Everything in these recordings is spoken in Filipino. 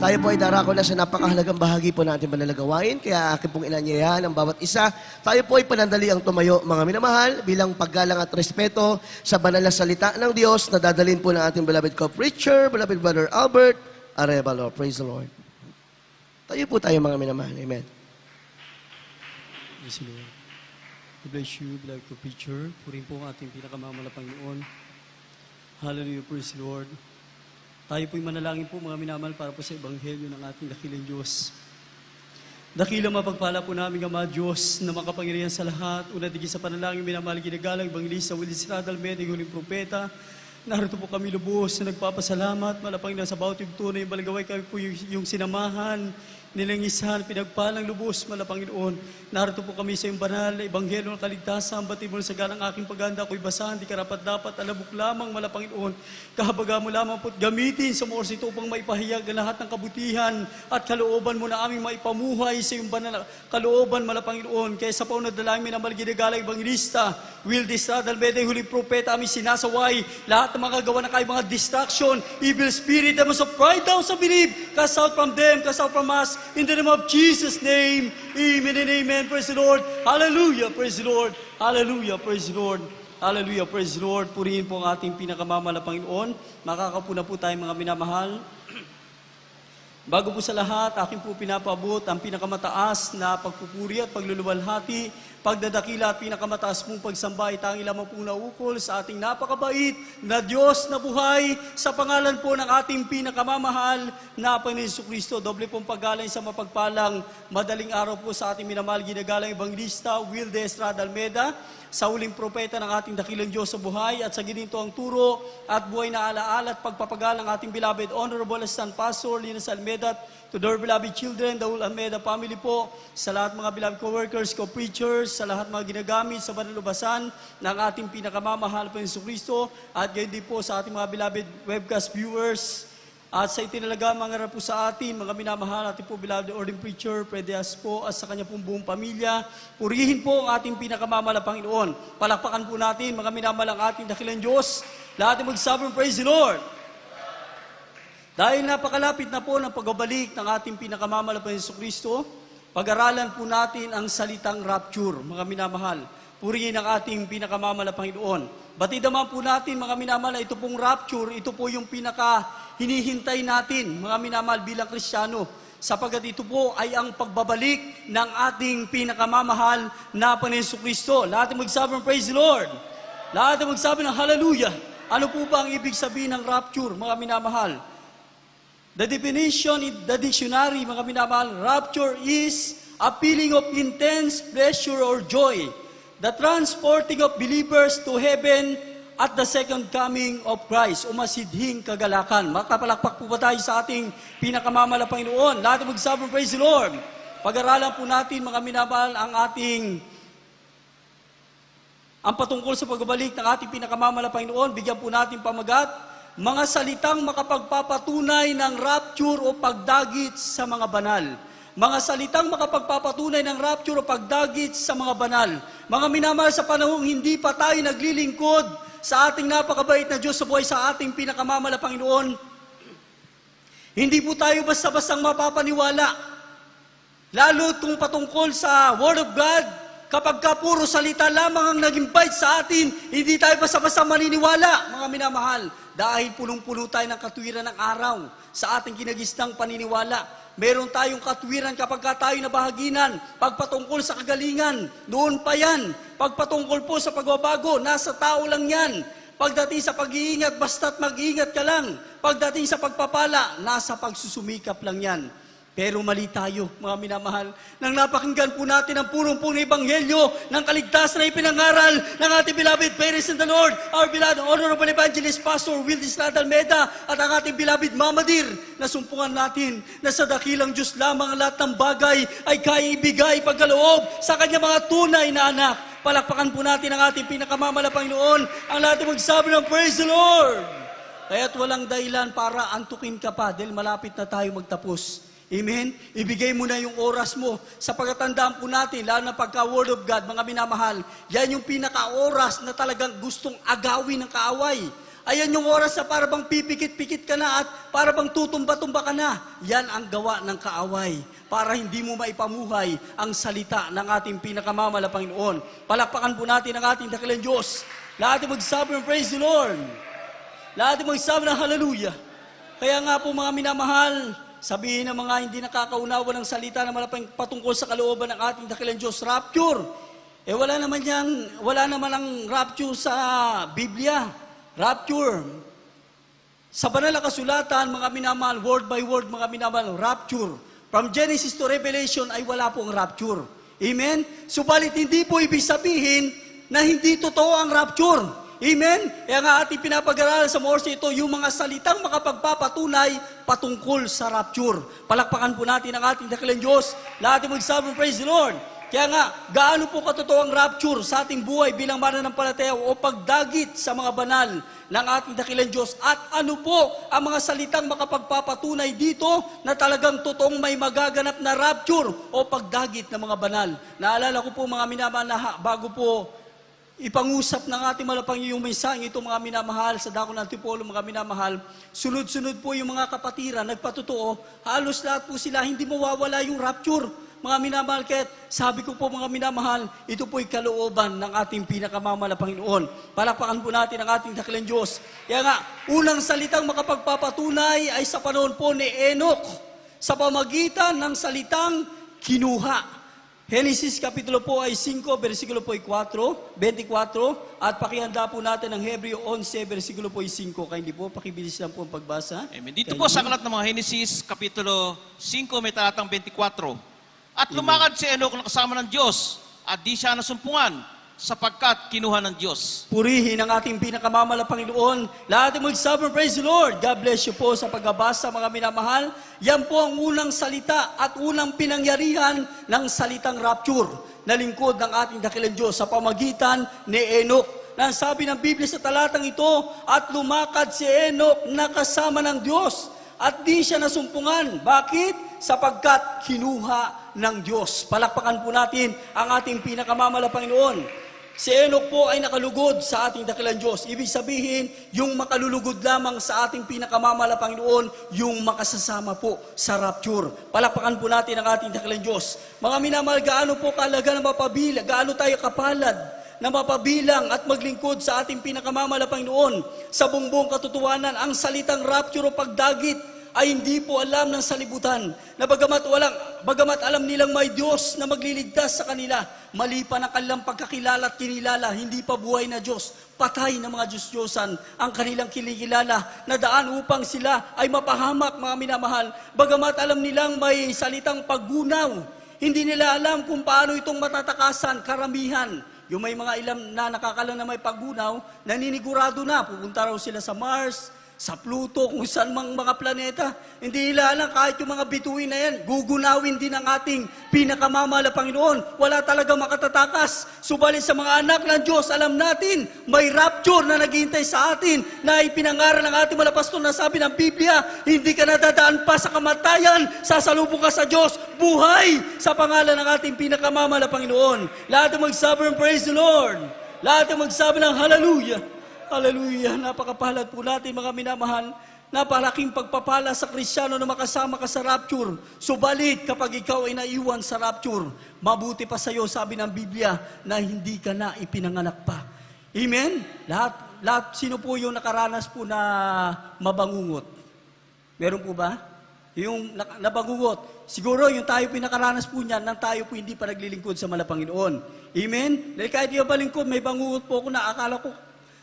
Tayo po ay darako na sa napakahalagang bahagi po natin panalagawain, kaya akin pong inanyayahan ang bawat isa. Tayo po ay panandali ang tumayo, mga minamahal, bilang paggalang at respeto sa banal na salita ng Diyos na dadalhin po ng ating beloved co-preacher, beloved Brother Albert Arevalo. Praise the Lord. Tayo po tayo, mga minamahal. Amen. Yes, Lord. We bless you, beloved co-preacher. Purin po ang ating pinakamamala Panginoon. Hallelujah, praise the Lord. Tayo po'y manalangin po, mga minamahal, para po sa Ebanghelyo ng ating dakilang Diyos. Dakilang mapagpala po namin, Ama Diyos, na makapangyarihan sa lahat. Una digit sa panalangin, minamahal, ginagalang, Evangelista Willis Radal, Meding, huling propeta. Narito po kami lubos na nagpapasalamat. Malapang na sa bawat yung tunay, yung balagaway kami po yung sinamahan, nilangisan, pinagpalang lubos, Panginoon. Narito po kami sa iyong banal na Ebanghelyo ng kaligtasan, batid mo sa galang aking paghanda, ako'y basahan, di karapat-dapat, alabok lamang, Panginoon. Kahabaga mo lamang po't gamitin sa oras ito upang maipahayag ang lahat ng kabutihan at kalooban mo na aming maipamuhay sa iyong banal kalooban, Panginoon. Kaya sa paunadalangin, minamahal, ginagalang Evangelista Will Radal, Meding, huling propeta, aming sinasaway lahat ng mga gawa na kayo, mga distraction, evil spirit, demons of pride, down sa believe, cast out from them, cast out from us, in the name of Jesus' name, amen and amen. Praise the Lord. Hallelujah. Praise the Lord. Hallelujah. Praise the Lord. Hallelujah. Praise the Lord. Purihin po ang ating pinakamamala Panginoon. Makakapuna po tayo, mga minamahal. Bago po sa lahat, akin po pinapabot ang pinakamataas na pagpupuri at pagluluwalhati, pagdadakila at pinakamataas pong pagsamba ay tanging lamang pong naukol sa ating napakabait na Diyos na buhay sa pangalan po ng ating pinakamamahal na Panginoon Jesucristo. Doble pong paggalang sa mapagpalang madaling araw po sa ating minamahal ginagalang Evangelista Will Radal Almeida, sa huling propeta ng ating dakilang Diyos sa buhay, at sa gininto ang turo at buhay na alaala at pagpapagalang ating beloved Honorable Assistant Pastor Linus Almeida, to their beloved children, the whole Almeida family po, sa lahat mga beloved co-workers, co-preachers, sa lahat mga ginagamit sa banalubasan ng ating pinakamamahal po Jesucristo, at gayon din po sa ating mga beloved webcast viewers, at sa itinalaga mga po sa atin, mga minamahal, ating po beloved ordained preacher, Predas po, at sa kanya pong buong pamilya. Purihin po ang ating pinakamamahal Panginoon. Palakpakan po natin, mga minamahal, ang ating dakilang Diyos. Lahat ay magsabing, praise the Lord. Dahil napakalapit na po ng pagbabalik ng ating pinakamamahal na Jesucristo, pag-aralan po natin ang salitang rapture, mga minamahal. Purihin ang ating pinakamamahal na Panginoon. Batid naman po natin, mga minamahal, ito pong rapture, ito po yung hinihintay natin, mga minamahal, bilang Kristiyano, sapagat ito po ay ang pagbabalik ng ating pinakamamahal na Panginoon Jesucristo. Lahat ay magsabi ng praise the Lord. Lahat ay magsabi ng hallelujah. Ano po ba ang ibig sabihin ng rapture, mga minamahal? The definition in the dictionary, mga minamahal, rapture is a feeling of intense pleasure or joy, the transporting of believers to heaven at the second coming of Christ, o masidhing kagalakan. Makapalakpak po ba tayo sa ating pinakamamahal na Panginoon? Lahat ng magsabi, praise the Lord. Pag-aralan po natin, mga minamahal, ang patungkol sa pagbabalik ng ating pinakamamahal na Panginoon. Bigyan po natin pamagat, mga salitang makapagpapatunay ng rapture o pagdagit sa mga banal. Mga salitang makapagpapatunay ng rapture o pagdagit sa mga banal. Mga minamahal, sa panahong hindi pa tayo naglilingkod sa ating napakabait na Diyos sa buhay, sa ating pinakamamahal na Panginoon, hindi po tayo basta-bastang mapapaniwala. Lalo kung patungkol sa Word of God, kapag ka puro salita lamang ang nag-invite sa atin, hindi tayo basta-basta maniniwala, mga minamahal. Dahil punong-puno tayo ng katwiran ng araw sa ating kinagistang paniniwala. Meron tayong katwiran kapag tayo nabahaginan, pagpatungkol sa kagalingan, noon pa yan. Pagpatungkol po sa pagbabago, nasa tao lang yan. Pagdating sa pag-iingat, basta't mag-iingat ka lang. Pagdating sa pagpapala, nasa pagsusumikap lang yan. Pero mali tayo, mga minamahal, nang napakinggan po natin ang purong-purong ebanghelyo ng kaligtasan na ipinangaral ng ating beloved parents in the Lord, our beloved Honorable Evangelist Pastor Will Radal Almeida, at ang ating beloved Mama Dear, na sumpungan natin na sa dakilang Diyos lamang lahat ng bagay ay kaya ibigay pagkaloob sa kanya mga tunay na anak. Palakpakan po natin ang ating pinakamamahal na Panginoon, ang lahat ng magsabi ng praise the Lord. Kaya't walang dahilan para antukin ka pa dahil malapit na tayo magtapos. Amen? Ibigay mo na yung oras mo. Sa pagkatandaan po natin, lalo na pagka Word of God, mga minamahal, yan yung pinaka-oras na talagang gustong agawin ng kaaway. Ayan yung oras na para bang pipikit-pikit ka na at para bang tutumba-tumba ka na. Yan ang gawa ng kaaway para hindi mo maipamuhay ang salita ng ating pinakamamahal na Panginoon. Palakpakan po natin ang ating dakilang Diyos. Lahat ay magsabi ng praise the Lord. Lahat ay magsabi ng hallelujah. Kaya nga po mga minamahal, sabihin ng mga hindi nakakaunawa ng salita na malapang patungkol sa kalooban ng ating dakilang Diyos, rapture. Wala naman ang rapture sa Biblia. Rapture. Sa banal na kasulatan, mga minamahal, word by word, mga minamahal, rapture. From Genesis to Revelation ay wala pong rapture. Amen? Subalit hindi po ibig sabihin na hindi totoo ang rapture. Amen? Kaya nga ating pinapag-aralan sa Morse ito, yung mga salitang makapagpapatunay patungkol sa rapture. Palakpakan po natin ang ating dakilang Diyos. Lahat ay magsabi, praise the Lord. Kaya nga, gaano po katotoo ang rapture sa ating buhay bilang mananampalataya o pagdagit sa mga banal ng ating dakilang Diyos? At ano po ang mga salitang makapagpapatunay dito na talagang totoong may magaganap na rapture o pagdagit ng mga banal? Naalala ko po mga minamahal, bago po ipangusap ng ating malapang yung mensaheng ito mga minamahal sa Dako ng Antipolo, mga minamahal, sunod-sunod po yung mga kapatiran, nagpatotoo, halos lahat po sila, hindi mawawala yung rapture. Mga minamahal, kahit sabi ko po mga minamahal, ito po'y kalooban ng ating pinakamamahal na Panginoon. Palakpakan po natin ang ating dakilang Diyos. Kaya nga, unang salitang makapagpapatunay ay sa panahon po ni Enoch, sa pamagitan ng salitang kinuha. Genesis Kapitulo po ay 5, versikulo po ay 4, 24, at pakihanda po natin ang Hebreo 11, versikulo po ay 5. Kaya hindi po, pakibilis lang po ang pagbasa. Amen. Dito po sa aklat ng mga Genesis, Kapitulo 5, may talatang 24. At lumakad si Enoch na kasama ng Diyos, at di siya nasumpungan, sapagkat kinuha ng Diyos. Purihin ang ating pinakamamahal na Panginoon. Lahat ay magsabi, praise the Lord. God bless you po sa pagbabasa, mga minamahal. Yan po ang unang salita at unang pinangyarihan ng salitang rapture na lingkod ng ating dakilang Diyos sa pamagitan ni Enoch. Na sabi ng Biblia sa talatang ito, at lumakad si Enoch na kasama ng Diyos, at di siya nasumpungan. Bakit? Sapagkat kinuha ng Diyos. Palakpakan po natin ang ating pinakamamahal na Panginoon. Si Enoch po ay nakalugod sa ating dakilang Diyos. Ibig sabihin, yung makalulugod lamang sa ating pinakamamahal na Panginoon, yung makasasama po sa rapture. Palakpakan po natin ang ating dakilang Diyos. Mga minamahal, gaano po kaalaga na mapabilang, gaano tayo kapalad na mapabilang at maglingkod sa ating pinakamamahal na Panginoon. Sa buong katotohanan, ang salitang rapture o pagdagit ay hindi po alam ng salibutan na bagamat alam nilang may Diyos na magliligtas sa kanila, mali pa na kanilang pagkakilala at kinilala, hindi pa buhay na Diyos, patay na mga Diyos-Diyosan ang kanilang kinikilala na daan upang sila ay mapahamak, mga minamahal. Bagamat alam nilang may salitang paggunaw, hindi nila alam kung paano itong matatakasan, karamihan. Yung may mga ilam na nakakalang na may paggunaw, naninigurado na, pupunta raw sila sa Mars, sa Pluto, kung saan mang mga planeta. Hindi nila alam kahit yung mga bituin na yan, gugunawin din ang ating pinakamamahal na Panginoon. Wala talaga makatatakas. Subalit sa mga anak ng Diyos, alam natin, may rapture na naghihintay sa atin na ipinangaral ng ating malapastor na sabi ng Biblia, hindi ka nadadaan pa sa kamatayan, sasalubong ka sa Diyos, buhay sa pangalan ng ating pinakamamahal na Panginoon. Lahat ang magsabi ng praise the Lord. Lahat ang magsabi ng hallelujah. Hallelujah! Napakapalad po natin mga minamahal. Napalaking pagpapala sa Kristiyano na makasama ka sa rapture. Subalit kapag ikaw ay naiwan sa rapture, mabuti pa sa iyo, sabi ng Biblia, na hindi ka na ipinanganak pa. Amen? Lahat, sino po yung nakaranas po na mabangungot? Meron po ba? Yung nabangungot. Siguro yung tayo pinakaranas po niyan, nang tayo po hindi pa naglilingkod sa Malapanginoon. Amen? Dahil kahit yung balingkod, may bangungot po ako na akala ko,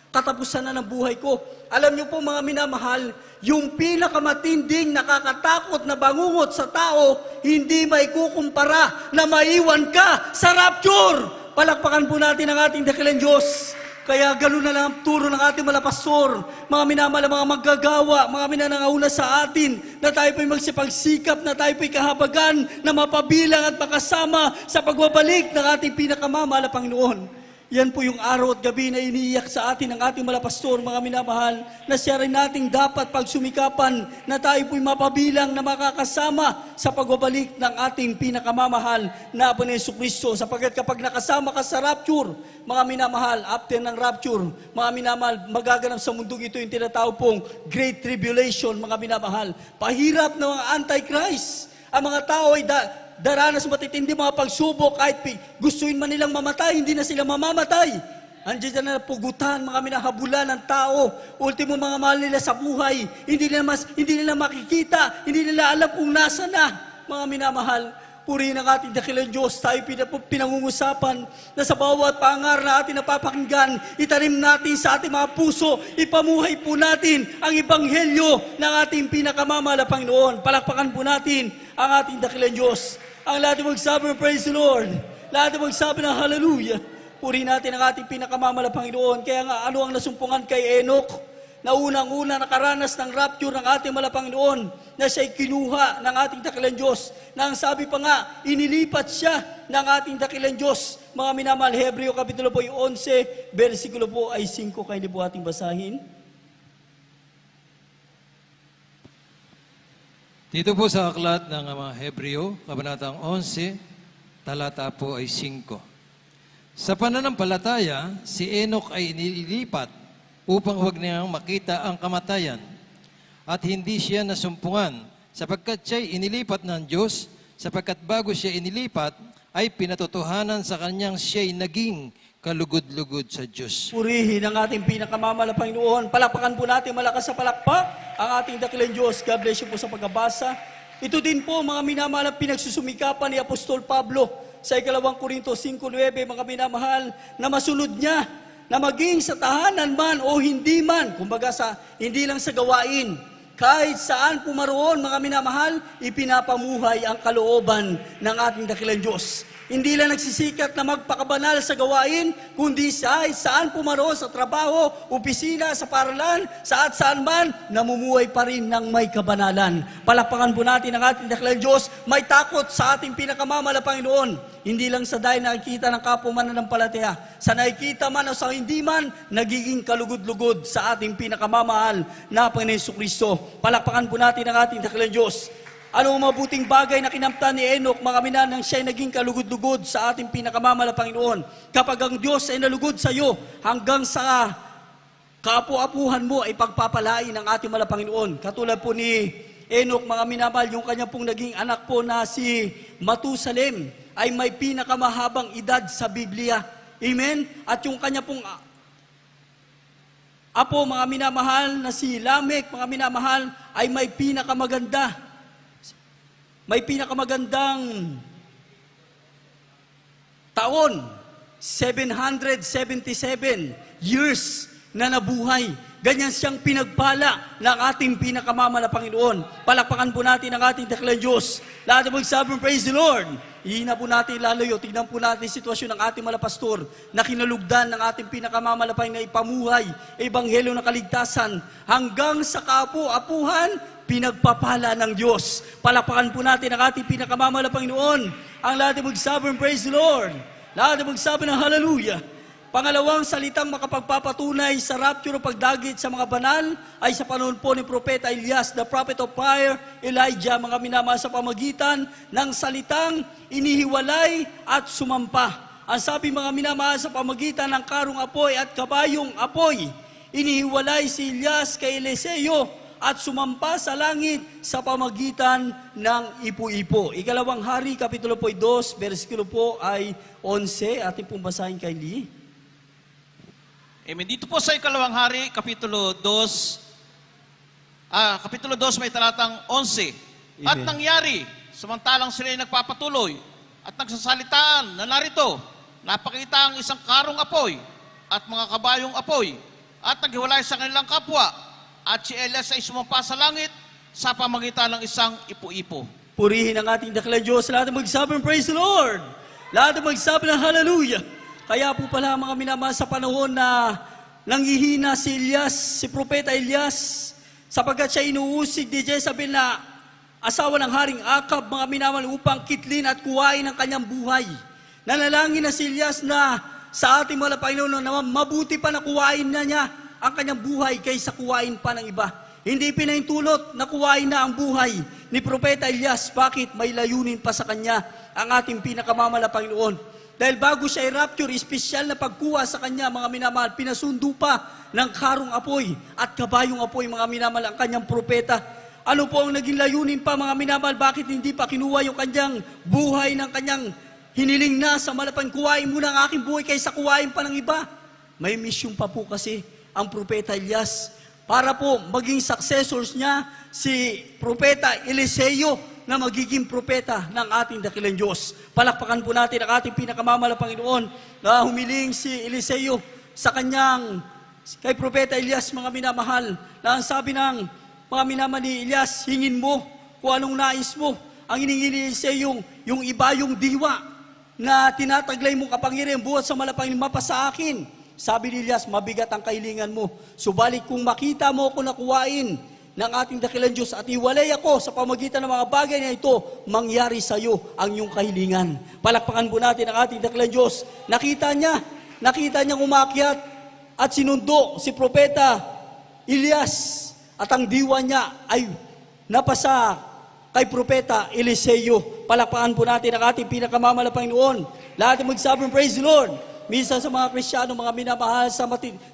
katapusan na ng buhay ko. Alam niyo po mga minamahal, yung pinakamatinding nakakatakot na bangungot sa tao, hindi may kukumpara na maiwan ka sa rapture. Palakpakan po natin ang ating dakilang Diyos. Kaya gano'n na lang ang turo ng ating malapastor, mga minamahal, mga maggagawa, mga minanangauna sa atin, na tayo po'y magsipagsikap, na tayo po'y kahabagan, na mapabilang at makasama sa pagbabalik ng ating pinakamamahal na Panginoon. Yan po yung araw at gabi na iniiyak sa atin ng ating malapastor, mga minamahal, na siya rin nating dapat pagsumikapan na tayo po'y mapabilang na makakasama sa pagbabalik ng ating pinakamamahal na Apo ni Jesucristo. Sapagkat kapag nakasama ka sa rapture, mga minamahal, after ng rapture, mga minamahal, magaganap sa mundong ito yung tinatawag pong Great Tribulation, mga minamahal. Pahirap ng mga Antichrist. Ang mga tao ay daranas matitindi mga pagsubok, kahit gustuin man nilang mamatay, hindi na sila mamamatay. Andiyan na pugutan, mga minahabulan ng tao. Ultimo mga mahal nila sa buhay, hindi nila makikita, hindi nila alam kung nasa na. Mga minamahal, purihin ang ating dakilang Diyos, tayo pinangungusapan na sa bawat pangar na ating napapakinggan, itanim natin sa ating mga puso, ipamuhay po natin ang ebanghelyo ng ating pinakamamahal na Panginoon. Palakpakan po natin ang ating dakilang Diyos. Ang lahat ng magsabi ng praise the Lord, lahat ng magsabi ng hallelujah, purihin natin ang ating pinakamamahal na Panginoon. Kaya nga, ano ang nasumpungan kay Enoch? Na unang-una nakaranas ng rapture ng ating mahal na Panginoon, na siya'y kinuha ng ating dakilang Diyos, na ang sabi pa nga, inilipat siya ng ating dakilang Diyos. Mga minamahal, Hebreo Kapitulo po 11, versikulo po ay 5, kayo po ating basahin. Dito po sa aklat ng mga Hebreo, Kabanatang 11, talata po ay 5. Sa pananampalataya, si Enoch ay inilipat upang huwag niyang makita ang kamatayan. At hindi siya nasumpungan, sapagkat siya'y inilipat ng Diyos, sapagkat bago siya inilipat, ay pinatotohanan sa kanyang siya'y naging kalugod-lugod sa Diyos. Purihin ang ating pinakamamahal na Panginoon. Palakpakan po natin malakas sa palakpak ang ating dakilang Diyos. God bless you po sa pagbabasa. Ito din po mga minamahal ang pinagsusumikapan ni Apostol Pablo sa 2 Korinto 5:9, mga minamahal, na masunod niya na maging sa tahanan man o hindi man, kumbaga hindi lang sa gawain, kahit saan pumaroon, mga minamahal, ipinapamuhay ang kalooban ng ating dakilang Diyos. Hindi lang nagsisikat na magpakabanal sa gawain, kundi saan pumaroon sa trabaho, opisina, sa paralan, saan man, namumuhay pa rin ng may kabanalan. Palakpakan po natin ang ating dakilang Diyos, may takot sa ating pinakamamahal na Panginoon. Hindi lang sa dahil nakikita ng kapwa mananampalataya, sa nakikita man o sa hindi man, nagiging kalugod-lugod sa ating pinakamamahal na Panginoon Jesucristo. Palakpakan po natin ang ating dakilang Diyos. Ano ang mabuting bagay na kinamtan ni Enoch, mga minanang siya'y naging kalugod-lugod sa ating pinakamamahal na Panginoon. Kapag ang Diyos ay nalugod sa iyo, hanggang sa kaapu-apuhan mo ay pagpapalain ng ating mahal na Panginoon. Katulad po ni Enoch, mga minamahal, yung kanya pong naging anak po na si Matusalem ay may pinakamahabang edad sa Biblia. Amen? At yung kanya pong apo, mga minamahal, na si Lamech, mga minamahal, ay may pinakamagandang taon, 777 years na nabuhay. Ganyan siyang pinagpala ng ating pinakamamahal na Panginoon. Palakpakan po natin ang ating dakilang Diyos. Lahat ng magsabi, praise the Lord. Ihina po natin lalayo. Tignan po natin sitwasyon ng ating malapastor na kinalugdan ng ating pinakamamahal na Panginoon na ipamuhay, ebanghelyo ng kaligtasan, hanggang sa kaapu-apuhan, pinagpapala ng Diyos. Palakpakan po natin ang ating pinakamamahal na Panginoon. Ang lahat ng magsabi, praise the Lord. Lahat ng magsabi ng hallelujah. Pangalawang salitang makapagpapatunay sa rapture o pagdagit sa mga banal ay sa panahon po ni Propeta Elias, the prophet of fire, Elijah, mga minamahal, sa pamagitan ng salitang inihiwalay at sumampa. Ang sabi, mga minamahal, sa pamagitan ng karong apoy at kabayong apoy, inihiwalay si Elias kay Eliseo at sumampa sa langit sa pamagitan ng ipo-ipo. Ikalawang Hari, Kapitulo po 2, versikulo po ay 11. Ating pong basahin kay Lee. Amen. Dito po sa Ikalawang Hari, Kapitulo 2, may talatang 11. At Amen. nangyari, samantalang sila ay nagpapatuloy at nagsasalitaan na narito, napakita ang isang karong apoy at mga kabayong apoy at naghiwalay sa kanilang kapwa at si Elias ay sumampa sa langit sa pamagitan ng isang ipo-ipo. Purihin ang ating dakilang Diyos. Lahat ng magsabi ng praise the Lord. Lahat ng magsabi ng hallelujah. Kaya po pala, mga minamahal, sa panahon na nanghihina si Elias, si Propeta Elias, sapagkat siya inuusig ni Jezabel na asawa ng Haring Akab, mga minamahal, upang kitlin at kuhain ang kanyang buhay. Nanalangin na si Elias na sa ating mga Panginoon na mabuti pa na kuwain na niya ang kanyang buhay kaysa kuwain pa ng iba. Hindi pinahintulot na kuwain na ang buhay ni Propeta Elias. Bakit? May layunin pa sa kanya ang ating pinakamamahal na Panginoon. Dahil bago siya i-rapture, espesyal na pagkuha sa kanya, mga minamahal, pinasundo pa ng karong apoy at kabayong apoy, mga minamahal, ang kanyang propeta. Ano po ang naging layunin pa, mga minamahal? Bakit hindi pa kinuha yung kanyang buhay ng kanyang hiniling na sa malapang? Kuwain mo na ang aking buhay kaysa kuwain pa ng iba. May mission pa po kasi ang Propeta Elias para po maging successors niya si Propeta Eliseo na magiging propeta ng ating dakilang Diyos. Palakpakan po natin ang ating pinakamamahal na Panginoon na humiling si Eliseo sa kanyang kay Propeta Elias, mga minamahal, na ang sabi ng mga minamahal ni Elias, hingin mo kung anong nais mo. Ang hiningi ni Eliseo yung iba, yung diwa na tinataglay mong kapangyarihan buhat sa malapang mapa sa akin. Sabi ni Elias, mabigat ang kahilingan mo. Subalit kung makita mo ako nakuwain ng ating dakilang Diyos at iwalay ako sa pamagitan ng mga bagay na ito, mangyari sa iyo ang iyong kahilingan. Palakpakan po natin ang ating dakilang Diyos. Nakita niya umakyat at sinundo si Propeta Elias at ang diwa niya ay napasa kay Propeta Eliseo. Palakpakan po natin ang ating pinakamamahal na Panginoon. Lahat ay magsabing, praise the Lord. Minsan sa mga Kristiyano, mga minamahal,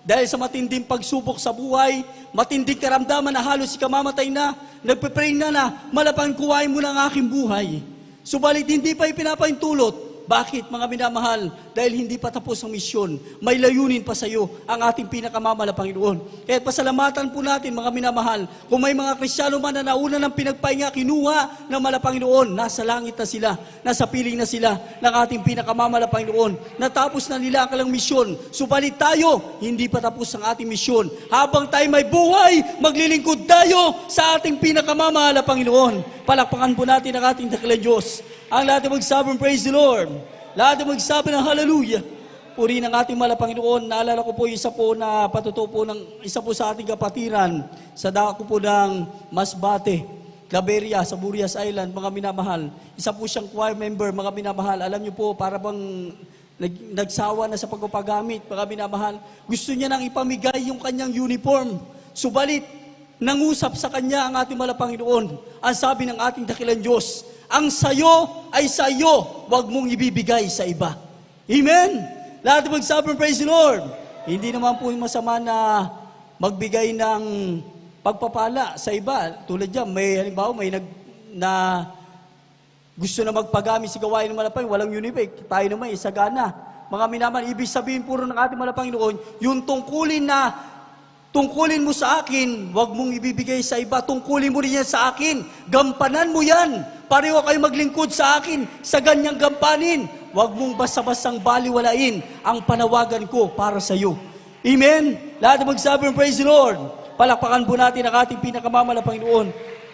dahil sa matinding pagsubok sa buhay, matinding karamdaman na halos ikamamatay na, nagpe-pray na malapang kuwain mo na ang aking buhay. Subalit hindi pa ipinapahintulot. Bakit, mga minamahal? Dahil hindi pa tapos ang misyon. May layunin pa sa iyo ang ating pinakamamahal na Panginoon. Kaya pasalamatan po natin, mga minamahal, kung may mga Kristiyano man na nauna ng pinagpahinga, kinuha ng Panginoon, nasa langit na sila, nasa piling na sila ng ating pinakamamahal na Panginoon. Natapos na nila ang kalang misyon. Subalit tayo, hindi pa tapos ang ating misyon. Habang tayo may buhay, maglilingkod tayo sa ating pinakamamahal na Panginoon. Palakpakan po natin ang ating dakilang Diyos. Ang lahat ay magsabing, praise the Lord. Lahat ay magsabi ng hallelujah. Puri ng ating mahal na Panginoon. Naalala ko po isa po na patuto po ng isa po sa ating kapatiran sa dako po ng Masbate, Claveria, sa Burias Island, mga minamahal. Isa po siyang choir member, mga minamahal. Alam niyo po, para bang nagsawa na sa pagpapagamit, mga minamahal. Gusto niya nang ipamigay yung kanyang uniform. Subalit, nangusap sa kanya ang ating mahal na Panginoon. Ang sabi ng ating dakilang Diyos, ang sayo ay sayo, wag mong ibibigay sa iba. Amen? Lahat magsabing, praise the Lord. Hindi naman po masama na magbigay ng pagpapala sa iba. Tulad dyan, may halimbawa, gusto na magpagamit sa gawain ng malapang, walang uniform, tayo naman, isagana. Mga minaman, ibig sabihin puro ng ating malapang Panginoon, yung tungkulin mo sa akin, wag mong ibibigay sa iba. Tungkulin mo rin yan sa akin. Gampanan mo yan. Pareho kayo maglingkod sa akin sa ganyang gampanin. Wag mong basta-bastang baliwalain ang panawagan ko para sa iyo. Amen? Lahat magsabi ng praise the Lord. Palakpakan po natin ang ating pinakamamahal na Panginoon.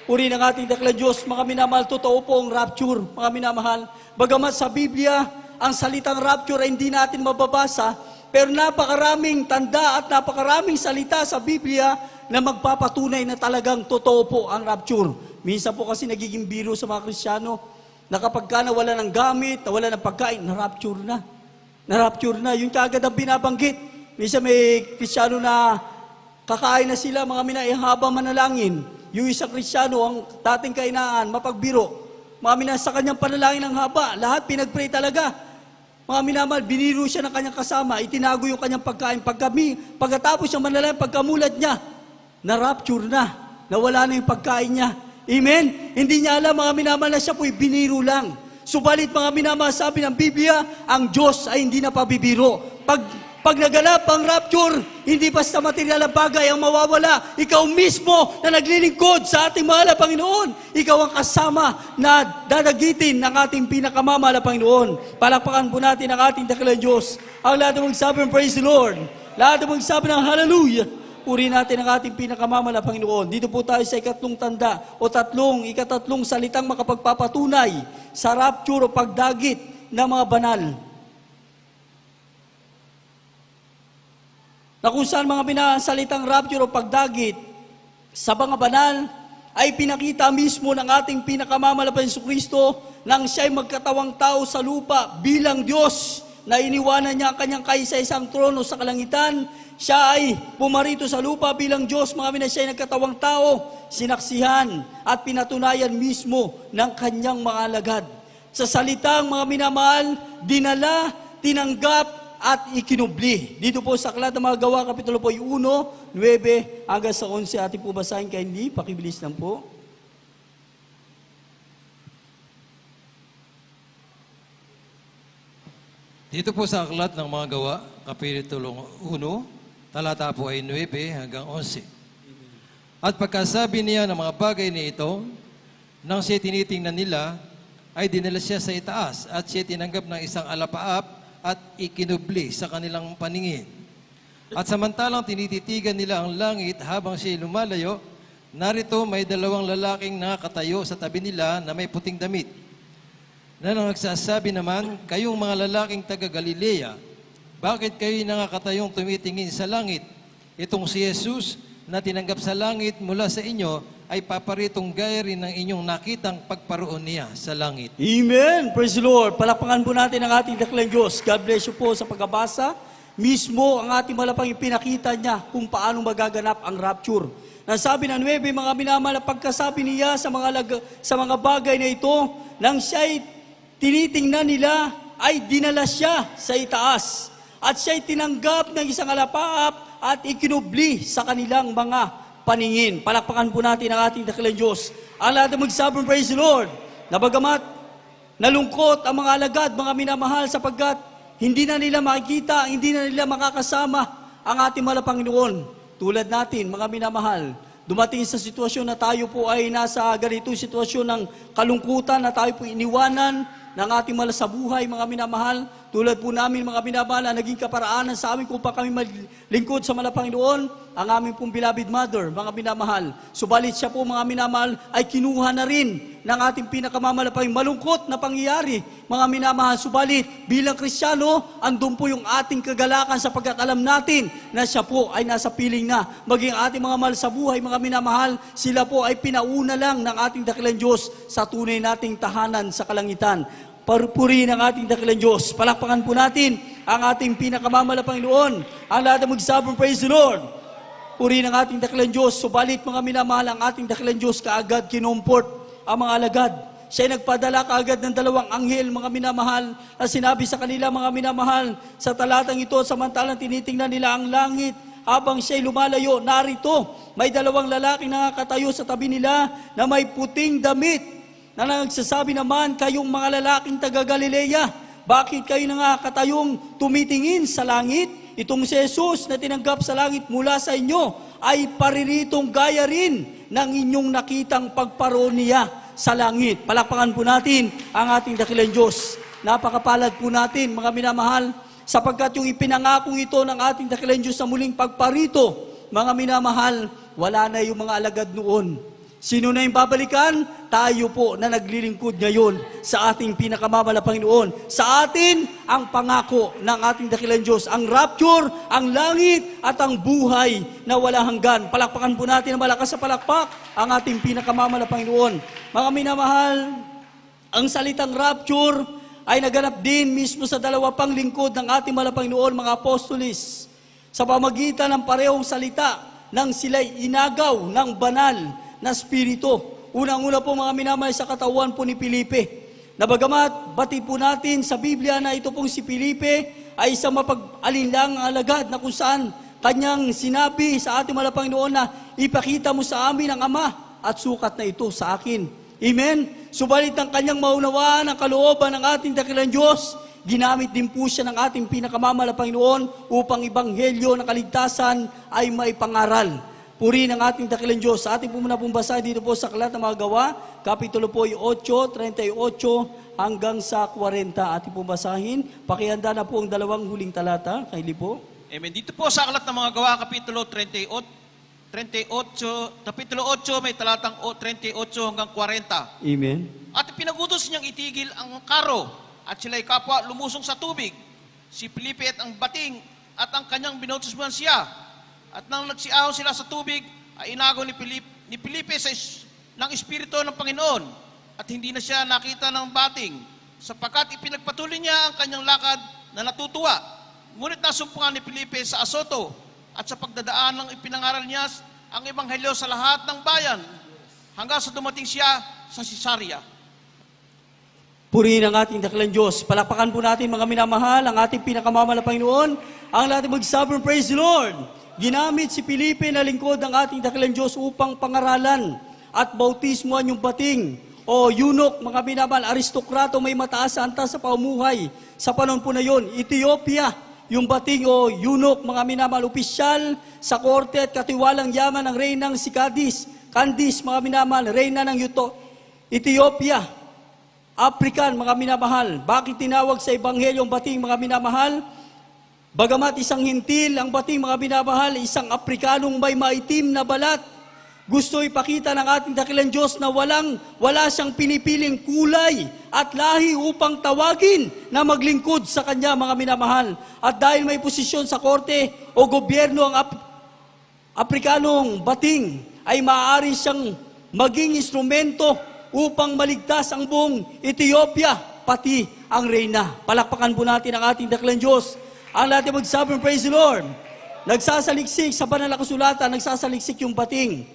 Puri ng ating dakilang Diyos. Mga minamahal, totoo po ang rapture. Mga minamahal, bagamat sa Biblia, ang salitang rapture ay hindi natin mababasa, pero napakaraming tanda at napakaraming salita sa Biblia na magpapatunay na talagang totoo po ang rapture. Minsan po kasi nagiging biro sa mga Kristiyano na kapag ka nawala ng gamit, nawala ng pagkain, na-rapture na. Na-rapture na. Yung kagad ang binabanggit. Minsan may Kristiyano na kakain na sila, mga habang manalangin. Yung isang Kristiyano, ang dating kainaan, mapagbiro. Mga sa kanyang panalangin ng haba, lahat pinagpray talaga. Mga minamahal, biniro siya ng kanyang kasama, itinago yung kanyang pagkain. Pagkatapos siya manalangin, pagkamulat niya, na-rapture na, nawala na yung pagkain niya. Amen? Hindi niya alam, mga minamahal, na siya po'y biniro lang. Subalit, mga minamahal, sabi ng Biblia, ang Diyos ay hindi na pabibiro. Pag naganap ang rapture, hindi basta material na bagay ang mawawala. Ikaw mismo na naglilingkod sa ating mahal na Panginoon. Ikaw ang kasama na dadagitin ng ating pinakamamahal na Panginoon. Palakpakan po natin ang ating dakilang Diyos. Ang lahat ng magsabi ng praise the Lord. Lahat ng magsabi ng hallelujah. Puri natin ang ating pinakamamahal na Panginoon. Dito po tayo sa ikatlong tanda o ikatatlong salitang makapagpapatunay sa rapture o pagdagit ng mga banal. Na kung saan mga binasalitang rapture o pagdagit sa mga banal ay pinakita mismo ng ating pinakamamahal na Jesucristo nang siya'y magkatawang tao sa lupa bilang Diyos na iniwanan niya ang kanyang kaisa-isang trono sa kalangitan. Siya ay pumarito sa lupa bilang Diyos, mga minamahal, siya ay nagkatawang tao, sinaksihan at pinatunayan mismo ng kanyang mga alagad. Sa salitang, mga minamahal, dinala, tinanggap, at ikinubli. Dito po sa Aklat ng mga Gawa, Kapitulo po 1, 9 hanggang sa 11. Ating po basahin, kaya hindi, pakibilis lang po. Dito po sa Aklat ng mga Gawa, Kapitulo 1, talata po ay 9 hanggang 11. At pagkasabi niya ng mga bagay na ito, nang siya tinitingnan nila, ay dinala siya sa itaas at siya tinanggap ng isang alapaap at ikinubli sa kanilang paningin. At samantalang tinititigan nila ang langit habang siya lumalayo, narito may dalawang lalaking nakatayo sa tabi nila na may puting damit, na nagsasabi naman, kayong mga lalaking taga Galilea, bakit kayo nakakatayong tumitingin sa langit? Itong si Jesus na tinanggap sa langit mula sa inyo ay paparitong gaya rin ng inyong nakitang pagparoon niya sa langit. Amen! Praise the Lord! Palakpakan po natin ang ating dakilang Diyos. God bless you po sa pagkabasa. Mismo ang ating malapang ipinakita niya kung paano magaganap ang rapture. Nasabi ng 9, mga minamahal, pagkasabi niya sa mga bagay na ito, nang siya'y tinitingnan nila, ay dinala siya sa itaas. At siya'y tinanggap ng isang alapaap at ikinubli sa kanilang mga paningin. Palakpakan po natin ang ating dakilang Diyos. Ang lahat ng magsabong praise the Lord. Na bagamat nalungkot ang mga alagad, mga minamahal, sapagkat hindi na nila makikita, hindi na nila makakasama ang ating mahal na Panginoon. Tulad natin, mga minamahal, dumating sa sitwasyon na tayo po ay nasa ganitong sitwasyon ng kalungkutan, na tayo po iniwanan ng ating mahal sa buhay, mga minamahal. Tulad po namin, mga minamahal, na naging kaparaanan sa amin kung pa kami maglingkod sa mahal na Panginoon, ang aming pong beloved mother, mga minamahal. Subalit siya po, mga minamahal, ay kinuha na rin ng ating pinakamamalapang malungkot na pangyayari, mga minamahal. Subalit, bilang Kristiyano, andun po yung ating kagalakan sapagkat alam natin na siya po ay nasa piling na. Maging ating mga mahal sa buhay, mga minamahal, sila po ay pinauna lang ng ating dakilang Diyos sa tunay nating tahanan sa kalangitan. Purihin ang ating dakilang Diyos. Palakpakan po natin ang ating pinakamamalang Panginoon. Ang lahat ng magsabong praise the Lord. Purihin ang ating dakilang Diyos. Subalit, mga minamahal, ang ating dakilang Diyos kaagad kinumport ang mga alagad. Siya nagpadala kaagad ng dalawang anghel, mga minamahal, na sinabi sa kanila, mga minamahal, sa talatang ito, samantalang tinitingnan nila ang langit, habang siya'y lumalayo, narito, may dalawang lalaking nakakatayo sa tabi nila na may puting damit, na nagsasabi naman, kayong mga lalaking taga Galilea, bakit kayo nakakatayong tumitingin sa langit? Itong si Jesus na tinanggap sa langit mula sa inyo ay pariritong gaya rin ng inyong nakitang pagparoon niya sa langit. Palakpakan po natin ang ating dakilang Diyos. Napakapalad po natin, mga minamahal, sapagkat yung ipinangakong ito ng ating dakilang Diyos sa muling pagparito, mga minamahal, wala na yung mga alagad noon. Sino na yung babalikan? Tayo po na naglilingkod ngayon sa ating pinakamamalang Panginoon. Sa atin, ang pangako ng ating dakilang Diyos, ang rapture, ang langit, at ang buhay na wala hanggan. Palakpakan po natin na malakas sa palakpak ang ating pinakamamalang Panginoon. Mga minamahal, ang salitang rapture ay naganap din mismo sa dalawa pang lingkod ng ating malang Panginoon, mga apostolis, sa pamagitan ng parehong salita nang sila'y inagaw ng banal na spirito. Unang-una po, mga minamahal, sa katawan po ni Felipe. Na bagamat batid po natin sa Biblia na ito pong si Felipe ay isang mapag-alinlang alagad na kung saan kanyang sinabi sa ating malang Panginoon na ipakita mo sa amin ang Ama at sukat na ito sa akin. Amen? Subalit ang kanyang maunawaan ang kalooban ng ating dakilang Diyos, ginamit din po siya ng ating pinakamamalang Panginoon upang ibanghelyo ng kaligtasan ay maipangaral. Purihin ang ating dakilang Diyos. Sa ating po muna pong basa dito po sa Aklat ng mga Gawa, Kapitulo po 8, 38 hanggang sa 40. Ating po basahin. Pakihanda na po ang dalawang huling talata. Kaili po. Amen. Dito po sa Aklat ng mga Gawa, Kapitulo 38, Kapitulo 8, may talatang 38 hanggang 40. Amen. At pinagutos niyang itigil ang karo at sila'y kapwa lumusong sa tubig. Si Felipe at ang bating at ang kanyang binautismuhan siya. At nang nagsiahon sila sa tubig, ay inagaw ni Felipe ng Espiritu ng Panginoon. At hindi na siya nakita ng bating, sapagkat ipinagpatuloy niya ang kanyang lakad na natutuwa. Ngunit nasumpungan ni Felipe sa Azoto at sa pagdadaan ng ipinangaral niya ang ebanghelyo sa lahat ng bayan hanggang sa dumating siya sa Cesarea. Purihin ang ating dakilang Diyos. Palakpakan po natin mga minamahal, ang ating pinakamamahal na Panginoon, ang lahat magsabing praise the Lord. Ginamit si Felipe na lingkod ng ating dakilang Diyos upang pangaralan at bautismoan yung bating o eunuch, mga minamahal, aristokrato may mataas sa antas sa paumuhay. Sa panahon po na yon, Ethiopia, yung bating o eunuch, mga minamahal, opisyal sa korte at katiwalang yaman ng reynang si Candice, mga minamahal, reyna ng Ethiopia. African, mga minamahal. Bakit tinawag sa Ebanghelyo ang bating, mga minamahal? Bagamat isang hintil ang bating, mga minamahal, isang Afrikanong may maitim na balat. Gusto ipakita ng ating dakilang Diyos na wala siyang pinipiling kulay at lahi upang tawagin na maglingkod sa Kanya, mga minamahal. At dahil may posisyon sa korte o gobyerno ang Afrikanong bating, ay maaari siyang maging instrumento upang maligtas ang buong Ethiopia, pati ang reyna. Palakpakan po natin ang ating dakilang Diyos. Ang lahat ay magsabing praise the Lord. Nagsasaliksik sa banal na kasulatan, nagsasaliksik yung bating.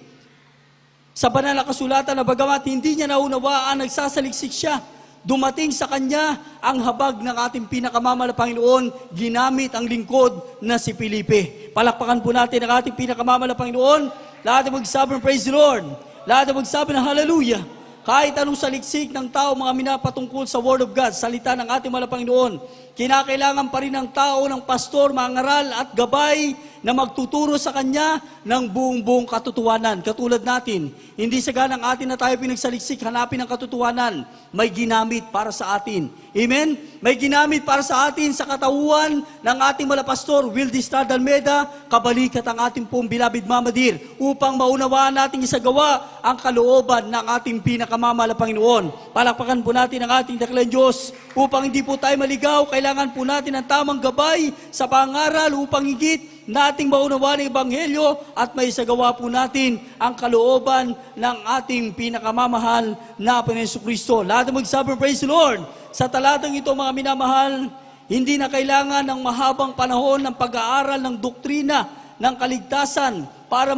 Sa banal na kasulatan na bagamat hindi niya naunawaan, nagsasaliksik siya. Dumating sa kanya ang habag ng ating pinakamamahal na Panginoon, ginamit ang lingkod na si Felipe. Palakpakan po natin ang ating pinakamamahal na Panginoon. Lahat ay magsabing praise the Lord. Lahat ay magsabing hallelujah. Kahit anong saliksik ng tao, mga minapatungkol sa Word of God, salita ng ating mahal na Panginoon, kinakailangan pa rin ng tao, ng pastor, mangaral at gabay na magtuturo sa kanya ng buong katotohanan. Katulad natin, hindi saganang atin na tayo pinagsaliksik, hanapin ang katotohanan, may ginamit para sa atin. Amen? May ginamit para sa atin sa katauhan ng ating malapastor, Wildy Estrada Almeida, kabalikat ang ating pong bilabid mamadir, upang maunawaan natin isagawa ang kalooban ng ating pinakamamahal na Panginoon. Palakpakan po natin ang ating dakilang Diyos, upang hindi po tayo maligaw, kailangan po natin ang tamang gabay sa pangaral upang higit nating maunawaan ang Ebanghelyo at may isagawa po natin ang kalooban ng ating pinakamamahal na Panginoon Kristo. Lahat ng magsabing praise the Lord. Sa talatang ito, mga minamahal, hindi na kailangan ng mahabang panahon ng pag-aaral ng doktrina ng kaligtasan para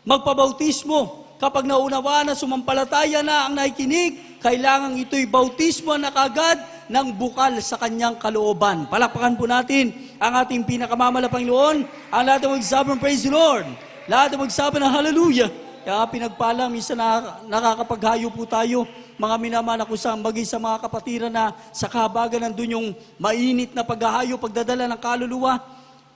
magpabautismo. Kapag naunawaan na sumampalataya na ang nakikinig, kailangan ito'y bautismo na kagad ng bukal sa kanyang kalooban. Palakpakan po natin ang ating pinakamamahal na Panginoon. Ang lahat ng magsabing praise the Lord. Lahat ng magsabing ng hallelujah. Kaya pinagpala, minsan nakakapaghayo po tayo, mga minamahal, kung saan maging sa mga kapatiran na sa kahabagan nandun yung mainit na paghahayo, pagdadala ng kaluluwa.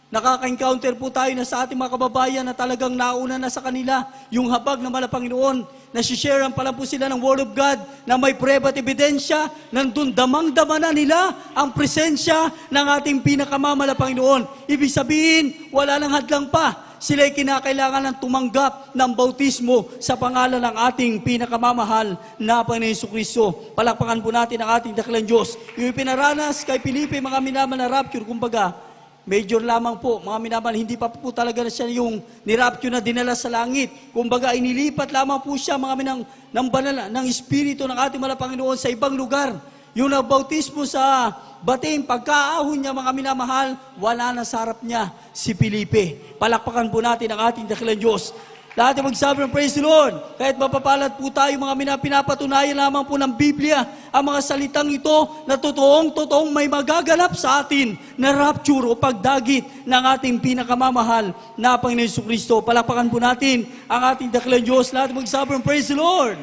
Nakaka-encounter po tayo na sa ating mga kababayan na talagang nauna na sa kanila yung habag ng mahal na Panginoon. Nasisharean pa lang po sila ng Word of God na may preba at ebidensya, nandun damang-dama na nila ang presensya ng ating pinakamamahal na Panginoon. Ibig sabihin, wala nang hadlang pa. Sila'y kinakailangan ng tumanggap ng bautismo sa pangalan ng ating pinakamamahal na Panginoon Jesucristo. Palakpakan po natin ang ating dakilang Diyos. Yung pinaranas kay Felipe, mga minamahal na rapture, kumbaga, major lamang po, mga minamahal, hindi pa po talaga na siya yung nirapture na dinala sa langit. Kumbaga, inilipat lamang po siya, mga ng banal, ng Espiritu ng ating mahal na Panginoon sa ibang lugar. Yung nagbautismo sa bating, pagkaahon niya, mga minamahal, wala na sa harap niya si Felipe. Palakpakan po natin ang ating dakilang Diyos. Lahat ay magsabi ng praise the Lord. Kahit mapapalad po tayo, mga pinapatunayan lamang po ng Biblia ang mga salitang ito na totoong may magaganap sa atin na rapture o pagdagit ng ating pinakamamahal na Panginoon Jesucristo. Palakpakan po natin ang ating dakilang Diyos. Lahat ay magsabi ng praise the Lord.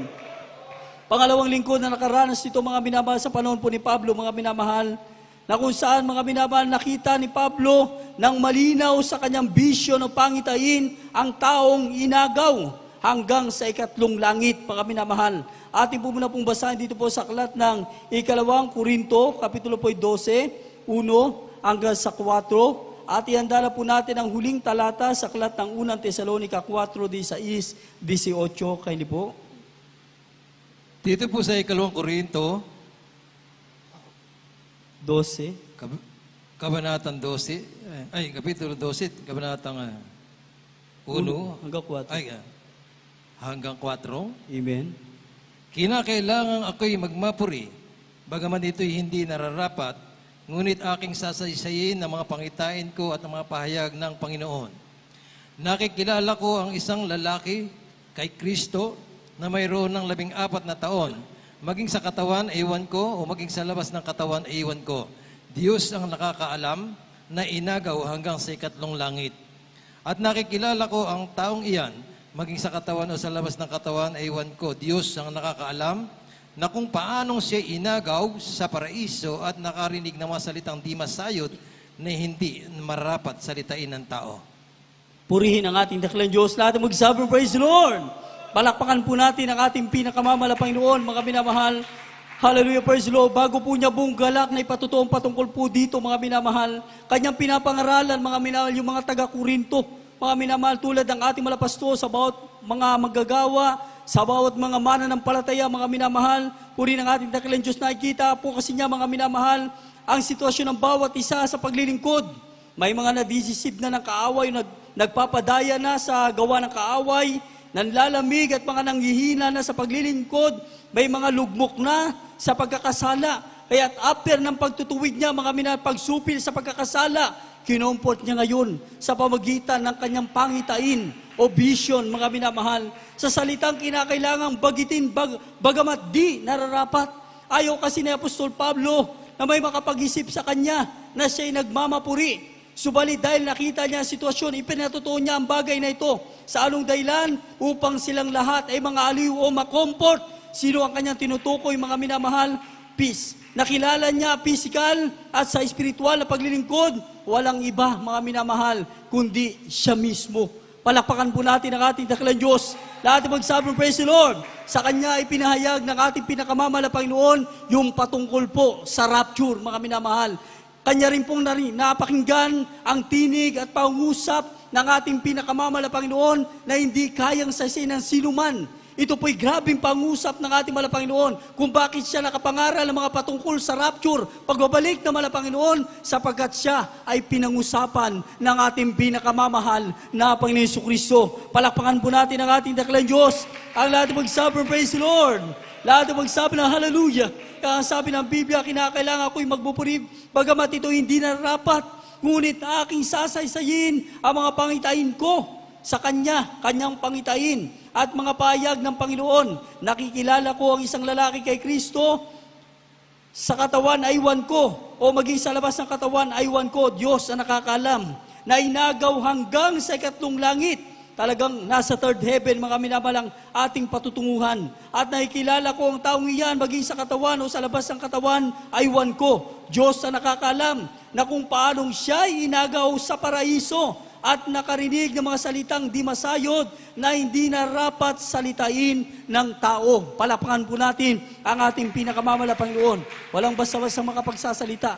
Pangalawang lingkod na nakaranas nito, mga minamahal, sa panahon po ni Pablo, mga minamahal, na kung saan, mga minamahal, nakita ni Pablo ng malinaw sa kanyang bisyon o pangitain ang taong inagaw hanggang sa ikatlong langit, mga minamahal. Ating po muna pong basahin dito po sa aklat ng Ikalawang Korinto, Kapitulo po 12, 1 hanggang sa 4. At ihanda na po natin ang huling talata sa aklat ng unang Tesalonica 4:16-18. Kayo po. Dito po sa Ikalawang Korinto, 12. Kabanatang 12, Kapitulo 12, Kabanatang 1, hanggang 4. Hanggang 4. Amen. Kinakailangan ako'y magmapuri Bagaman ito'y hindi nararapat, ngunit aking sasaysayin ang mga pangitain ko at ang mga pahayag ng Panginoon. Nakikilala ko ang isang lalaki kay Kristo na mayroon ng 14 na taon. Maging sa katawan, ewan ko, o maging sa labas ng katawan, ewan ko. Diyos ang nakakaalam na inagaw hanggang sa 7 langit. At nakikilala ko ang taong iyan, maging sa katawan o sa labas ng katawan, ewan ko. Diyos ang nakakaalam na kung paanong siya inagaw sa paraiso at nakarinig ng mga salitang di masayod na hindi marapat salitain ng tao. Purihin ang ating dakilang Diyos. Lahat ang magsabi, praise the Lord. Palakpakan po natin ang ating pinakamamahal na Panginoon, mga minamahal. Hallelujah, praise the Lord. Bago po niya buong galak na ipatutuong patungkol po dito, mga minamahal, kanyang pinapangaralan, mga minamahal, yung mga taga-Korinto, mga minamahal, tulad ng ating malapastor sa bawat mga magagawa, sa bawat mga mananampalataya, mga minamahal, purihin ang ating dakilang Diyos. Nakikita po kasi niya, mga minamahal, ang sitwasyon ng bawat isa sa paglilingkod. May mga nadisisip na ng kaaway, nagpapadaya na sa gawa ng kaaway, nanlalamig at mga nanghihina na sa paglilingkod, may mga lugmok na sa pagkakasala. Kaya after ng pagtutuwid niya, mga pagsupil sa pagkakasala, kinumport niya ngayon sa pamagitan ng kanyang pangitain o vision, mga minamahal, sa salitang kinakailangang bagitin, bagamat di nararapat. Ayaw kasi ni Apostol Pablo na may makapag-isip sa kanya na siya'y nagmamapuri. Subalit dahil nakita niya ang sitwasyon, ipinatutuon niya ang bagay na ito. Sa anong dahilan? Upang silang lahat ay mga aliw o makomport. Sino ang kanyang tinutukoy, mga minamahal? Peace. Nakilala niya physical at sa spiritual na paglilingkod, walang iba, mga minamahal, kundi siya mismo. Palakpakan po natin ang ating dakilang Diyos. Lahat ay magsabi, praise the Lord. Sa Kanya ay pinahayag ng ating pinakamamahal na Panginoon yung patungkol po sa rapture, mga minamahal. Kanya rin pong napakinggan ang tinig at pangusap ng ating pinakamamahal na Panginoon na hindi kayang sasayin ng sinuman. Ito po'y grabing pangusap ng ating mahal na Panginoon kung bakit siya nakapangaral ng mga patungkol sa rapture, pagbabalik ng mahal na Panginoon, sapagkat siya ay pinangusapan ng ating pinakamamahal na Panginoon Jesucristo. Palakpakan po natin ang ating dakilang Diyos. Ang lahat ng magsabi, praise the Lord. Lahat ng magsabi ng hallelujah. Kaya sabi ng Biblia, kinakailangan ako'y magpupuri, bagamat ito hindi nararapat, ngunit aking sasaysayin ang mga pangitain ko sa Kanya, Kanyang pangitain at mga pahayag ng Panginoon. Nakikilala ko ang isang lalaki kay Kristo, sa katawan aywan ko, o maging sa labas ng katawan aywan ko, Diyos ang nakakalam, na inagaw hanggang sa 7 langit. Talagang nasa 3rd heaven, mga minamalang ating patutunguhan. At nakikilala ko ang taong iyan, maging sa katawan o sa labas ng katawan, aywan ko. Diyos ang nakakalam na kung paanong siya'y inagaw sa paraiso at nakarinig ng mga salitang di masayod na hindi narapat salitain ng tao. Palakpakan po natin ang ating pinakamamahal na Panginoon. Walang basta-basta makapagsasalita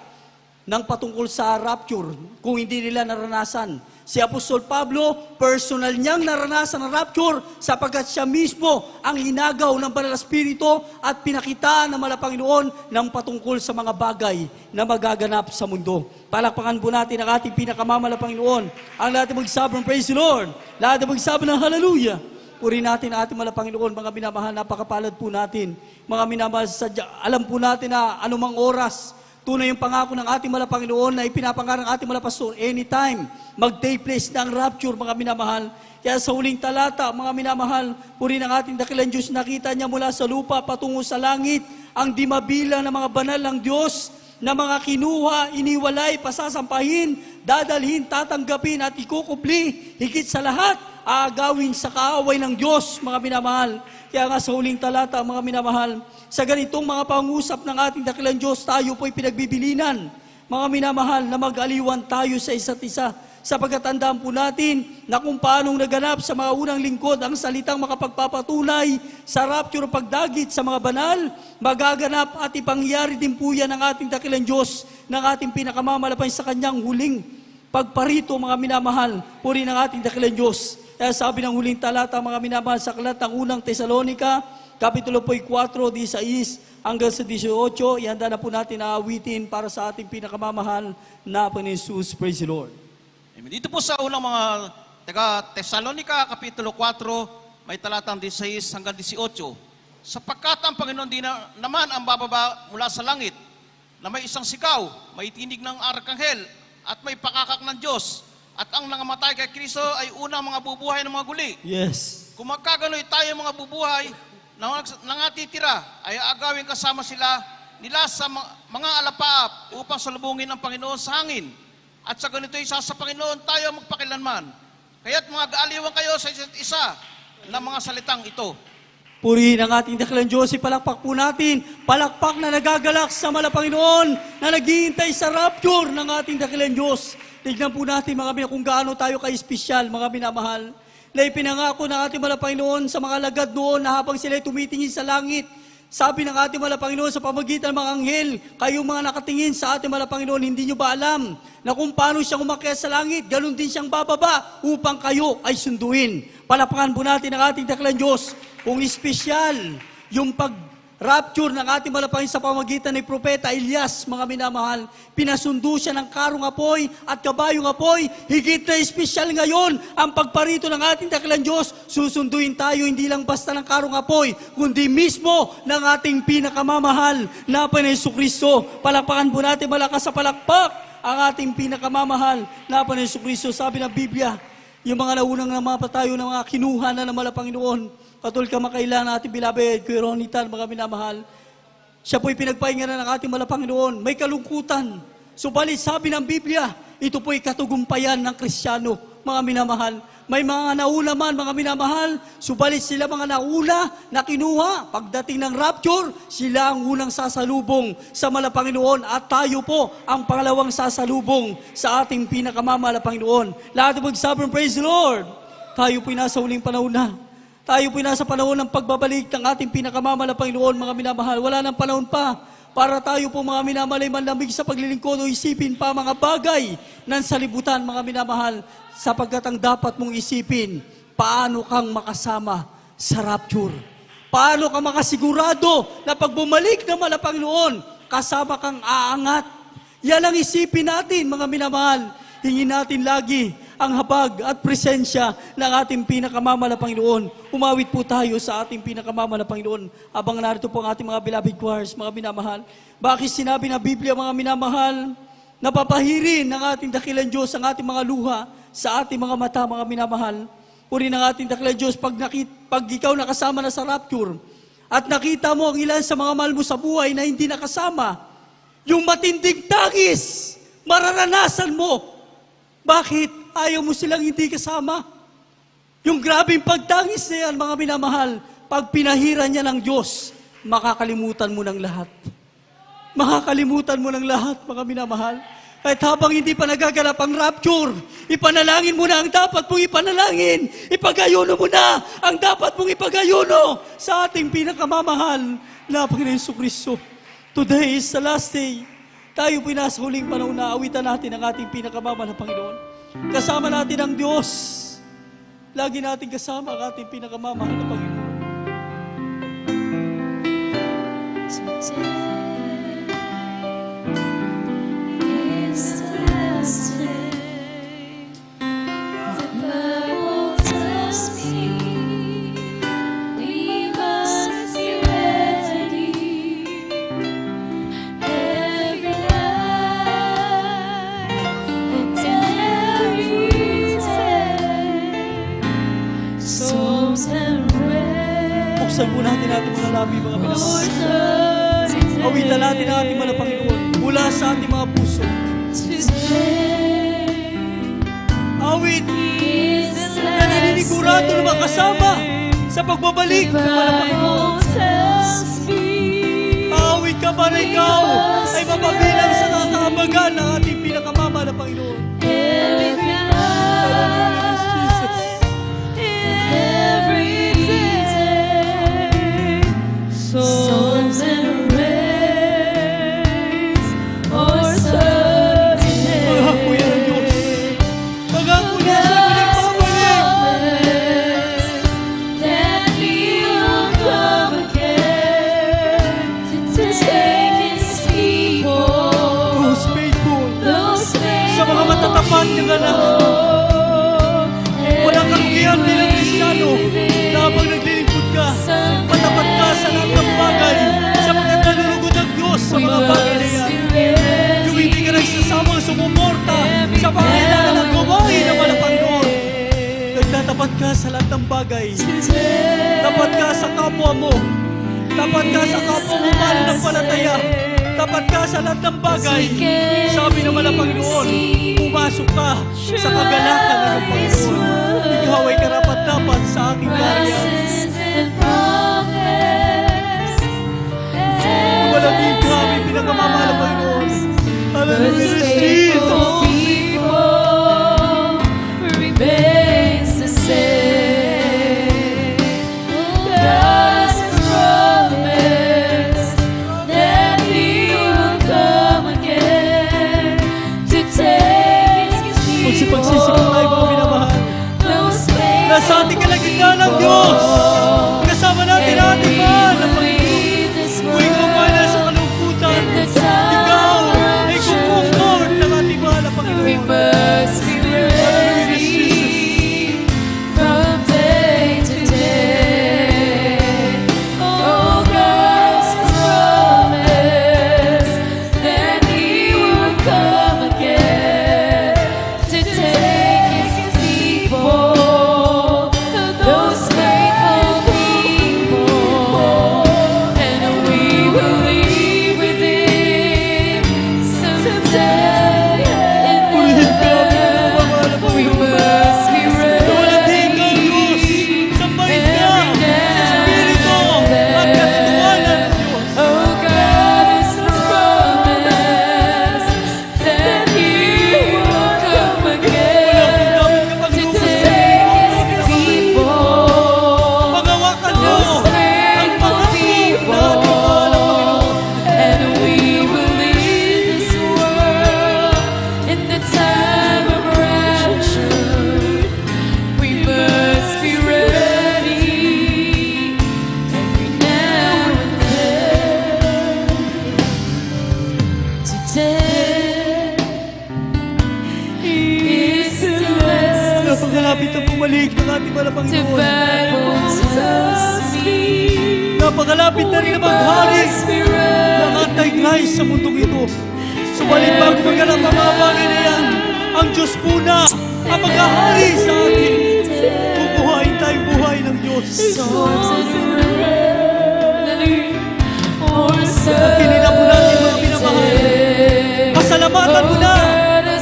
ng patungkol sa rapture kung hindi nila naranasan. Si Apostol Pablo, personal niyang naranasan ang rapture sapagkat siya mismo ang inagaw ng Banal na Espiritu at pinakita ng Mahal na Panginoon ng patungkol sa mga bagay na magaganap sa mundo. Palakpakan po natin ang ating pinakamamahal na Panginoon. Ang lahat ng magsabi ng praise the Lord. Lahat ng magsabi ng hallelujah. Puri natin ang ating Mahal na Panginoon, mga minamahal, napakapalad po natin. Mga minamahal, alam po natin na anumang oras, tunay yung pangako ng ating mahal na Panginoon na ipinapangarang ating mahal na pastor, anytime, mag-take place ng rapture, mga minamahal. Kaya sa huling talata, mga minamahal, puri ng ating dakilang Diyos, nakita niya mula sa lupa patungo sa langit, ang di mabilang na mga banal ng Diyos, na mga kinuha, iniwalay, pasasampahin, dadalhin, tatanggapin at ikukubli, higit sa lahat, aagawin sa kaaway ng Diyos, mga minamahal. Kaya nga sa huling talata, mga minamahal, sa ganitong mga pangusap ng ating dakilang Diyos, tayo po'y pinagbibilinan, mga minamahal, na mag-aliwan tayo sa isa't isa. Sapagkat tandaan po natin na kung paanong naganap sa mga unang lingkod ang salitang makapagpapatunay sa rapture pagdagit sa mga banal, magaganap at ipangyari din po yan ng ating dakilang Diyos, ng ating pinakamamalapay sa kanyang huling pagparito, mga minamahal, puri ng ating dakilang Diyos. Kaya sabi ng huling talata, mga minamahal, sa aklat ng unang Tesalonica, Kapitulo 4, 16 hanggang sa 18, ihanda na po natin na awitin para sa ating pinakamamahal na Panginoon Jesus. Praise the Lord. Amen. Dito po sa unang mga taga Tesalonica, Kapitulo 4, may talatang 16 hanggang 18. Sapagkat ang Panginoon din naman ang bababa mula sa langit, na may isang sigaw, may tinig ng arkanghel, at may pakakak ng Diyos. At ang nangamatay kay Kristo ay unang mga bubuhay ng mga guli. Yes. Kung magkagano'y tayo mga bubuhay, nangatitira, ay aagawin kasama nila sa mga alapaap upang salubungin ang Panginoon sa hangin. At sa ganito'y isa sa Panginoon tayo magpakilanman. Kaya't mga gaaliwan kayo sa isa't isa ng mga salitang ito. Purihin ang ating dakilang Diyos, ipalakpak po natin, palakpak na nagagalak sa Panginoon na naghihintay sa rapture ng ating dakilang Diyos. Tignan po natin mga minamahal kung gaano tayo ka-espesyal mga minamahal, na ipinangako ng ating Panginoon sa mga lagad noon na habang sila'y tumitingin sa langit, sabi ng ating Panginoon sa pamagitan ng mga anghel, kayong mga nakatingin sa ating Panginoon, hindi nyo ba alam na kung paano siyang umakyat sa langit, ganun din siyang bababa upang kayo ay sunduin. Palapakan po natin ang ating dakilang Diyos kung espesyal yung pag-rapture ng ating Panginoon sa pamagitan ni Propeta Elias, mga minamahal. Pinasundo siya ng karong apoy at kabayong apoy. Higit na espesyal ngayon ang pagparito ng ating dakilang Diyos. Susunduin tayo hindi lang basta ng karong apoy, kundi mismo ng ating pinakamamahal na Panginoon Jesucristo. Palakpakan po natin malakas sa palakpak ang ating pinakamamahal na Panginoon Jesucristo. Sabi ng Biblia, yung mga naunang namapatayo ng mga kinuha na ng Panginoon, katulad kamakailan natin bilabed, Kuya Ronitan, mga minamahal, siya po'y pinagpahinga na ng ating Panginoon. May kalungkutan. Subalit sabi ng Biblia, ito po'y katugumpayan ng Kristiyano, mga minamahal. May mga nauna man, mga minamahal, subalit sila mga nauna na kinuha. Pagdating ng rapture, sila ang unang sasalubong sa Panginoon at tayo po ang pangalawang sasalubong sa ating pinakamamahal na Panginoon. Lahat ng magsabing, praise the Lord! Tayo po'y nasa huling panahon na. Tayo po'y nasa panahon ng pagbabalik ng ating pinakamamahal na Panginoon, mga minamahal. Wala nang panahon pa para tayo po mga minamahal ay manlamig sa paglilingkod o isipin pa mga bagay ng salibutan, mga minamahal, sapagkat ang dapat mong isipin, paano kang makasama sa rapture? Paano kang makasigurado na pag bumalik naman ang Panginoon, kasama kang aangat? Yan ang isipin natin, mga minamahal. Hingin natin lagi ang habag at presensya ng ating pinakamamahal na Panginoon. Umawit po tayo sa ating pinakamamahal na Panginoon. Abang narito po ang ating mga beloved choirs, mga minamahal. Bakit sinabi ng Biblia, mga minamahal, napapahirin ng ating dakilang Diyos ang ating mga luha sa ating mga mata, mga minamahal. Puri ng ating dakilang Diyos pag ikaw nakasama na sa rapture at nakita mo ang ilan sa mga mahal mo sa buhay na hindi nakasama, yung matinding tangis, mararanasan mo. Bakit? Ayaw mo silang hindi kasama. Yung grabing pagtangis na yan, mga minamahal, pag pinahiran niya ng Diyos, makakalimutan mo ng lahat. Makakalimutan mo ng lahat, mga minamahal. Kahit habang hindi pa nagaganap ang rapture, ipanalangin mo na ang dapat mong ipanalangin. Ipagayuno mo na ang dapat mong ipagayuno sa ating pinakamamahal na Panginoon Jesucristo. Today is the last day. Tayo po'y nasa huling panahon na awitan natin ang ating pinakamamahal na Panginoon. Kasama natin ang Diyos. Lagi natin kasama ang ating pinakamamahal na Panginoon. Buksan po natin ating mga labi, mga minamahal. Awitan natin ang ating mga Panginoon mula sa ating mga puso. Awit na naninigurado na makasama sa pagbabalik ng mga Panginoon. Awit ka para ikaw ay mapabilang sa tatahabagan ng ating pinakamamahal na Panginoon. Souls and rays or certainty. Pangako yan ang Diyos. Pangako niya sa pinagpapalik. That he'll come again to take his people. Who's faithful? Those Sa mga matatapat niyang anak. Walang karugihan bilang Kristiyano na habang naglilingkod ka, matapat ka sa lahat bagay. Tapat ka sa kapwa mo. Tapat ka sa kapwa mo mananampalataya. Tapat ka sa lahat ng bagay. Sabi naman ng Panginoon, pumasok ka sa kagalakan ng Panginoon. Ikaw ay karapat-dapat sa aking karya. Malaging kami pinakamamahal ng Panginoon. Hallelujah, Jesus! Remains the same. God's promise that He will come again to take His Magsipagsisipan tayo mga minamahal. Those Nasa ating kalagitnaan ng Diyos. Kasama natin ang ating mahal na Panginoon. Kung ikaw man nasa kalungkutan, ikaw ay kukumport ng ating mahal na We Panginoon. must be ready from day to day. Oh, God's promise that He will come again to take His people, those faithful people, and we will live with Him someday in heaven. We must be Tuwalhati ka, ready. Diyos. Sambahin ka sa Espiritu at katuwanan ng Diyos. Oh, God has promised that He will come again to take His people, Pagawakan mo those ang faithful pangako ng ating mahal na Panginoon. and we will leave this world in the time of rapture. We must be ready every now and then. Today is the best Napakalapit na bumalik ng ating mahal na the Panginoon. Bible tells me. Napakalapit na rin na maghari ng Antichrist sa mundong ito. Subalit bago maganap ang mga bagay na yan, ang Diyos po na ang maghahari sa atin. Bubuhayin tayong buhay ng Diyos. Storms and rain, or Pinila po natin mga minamahal. Pasalamatan mo na.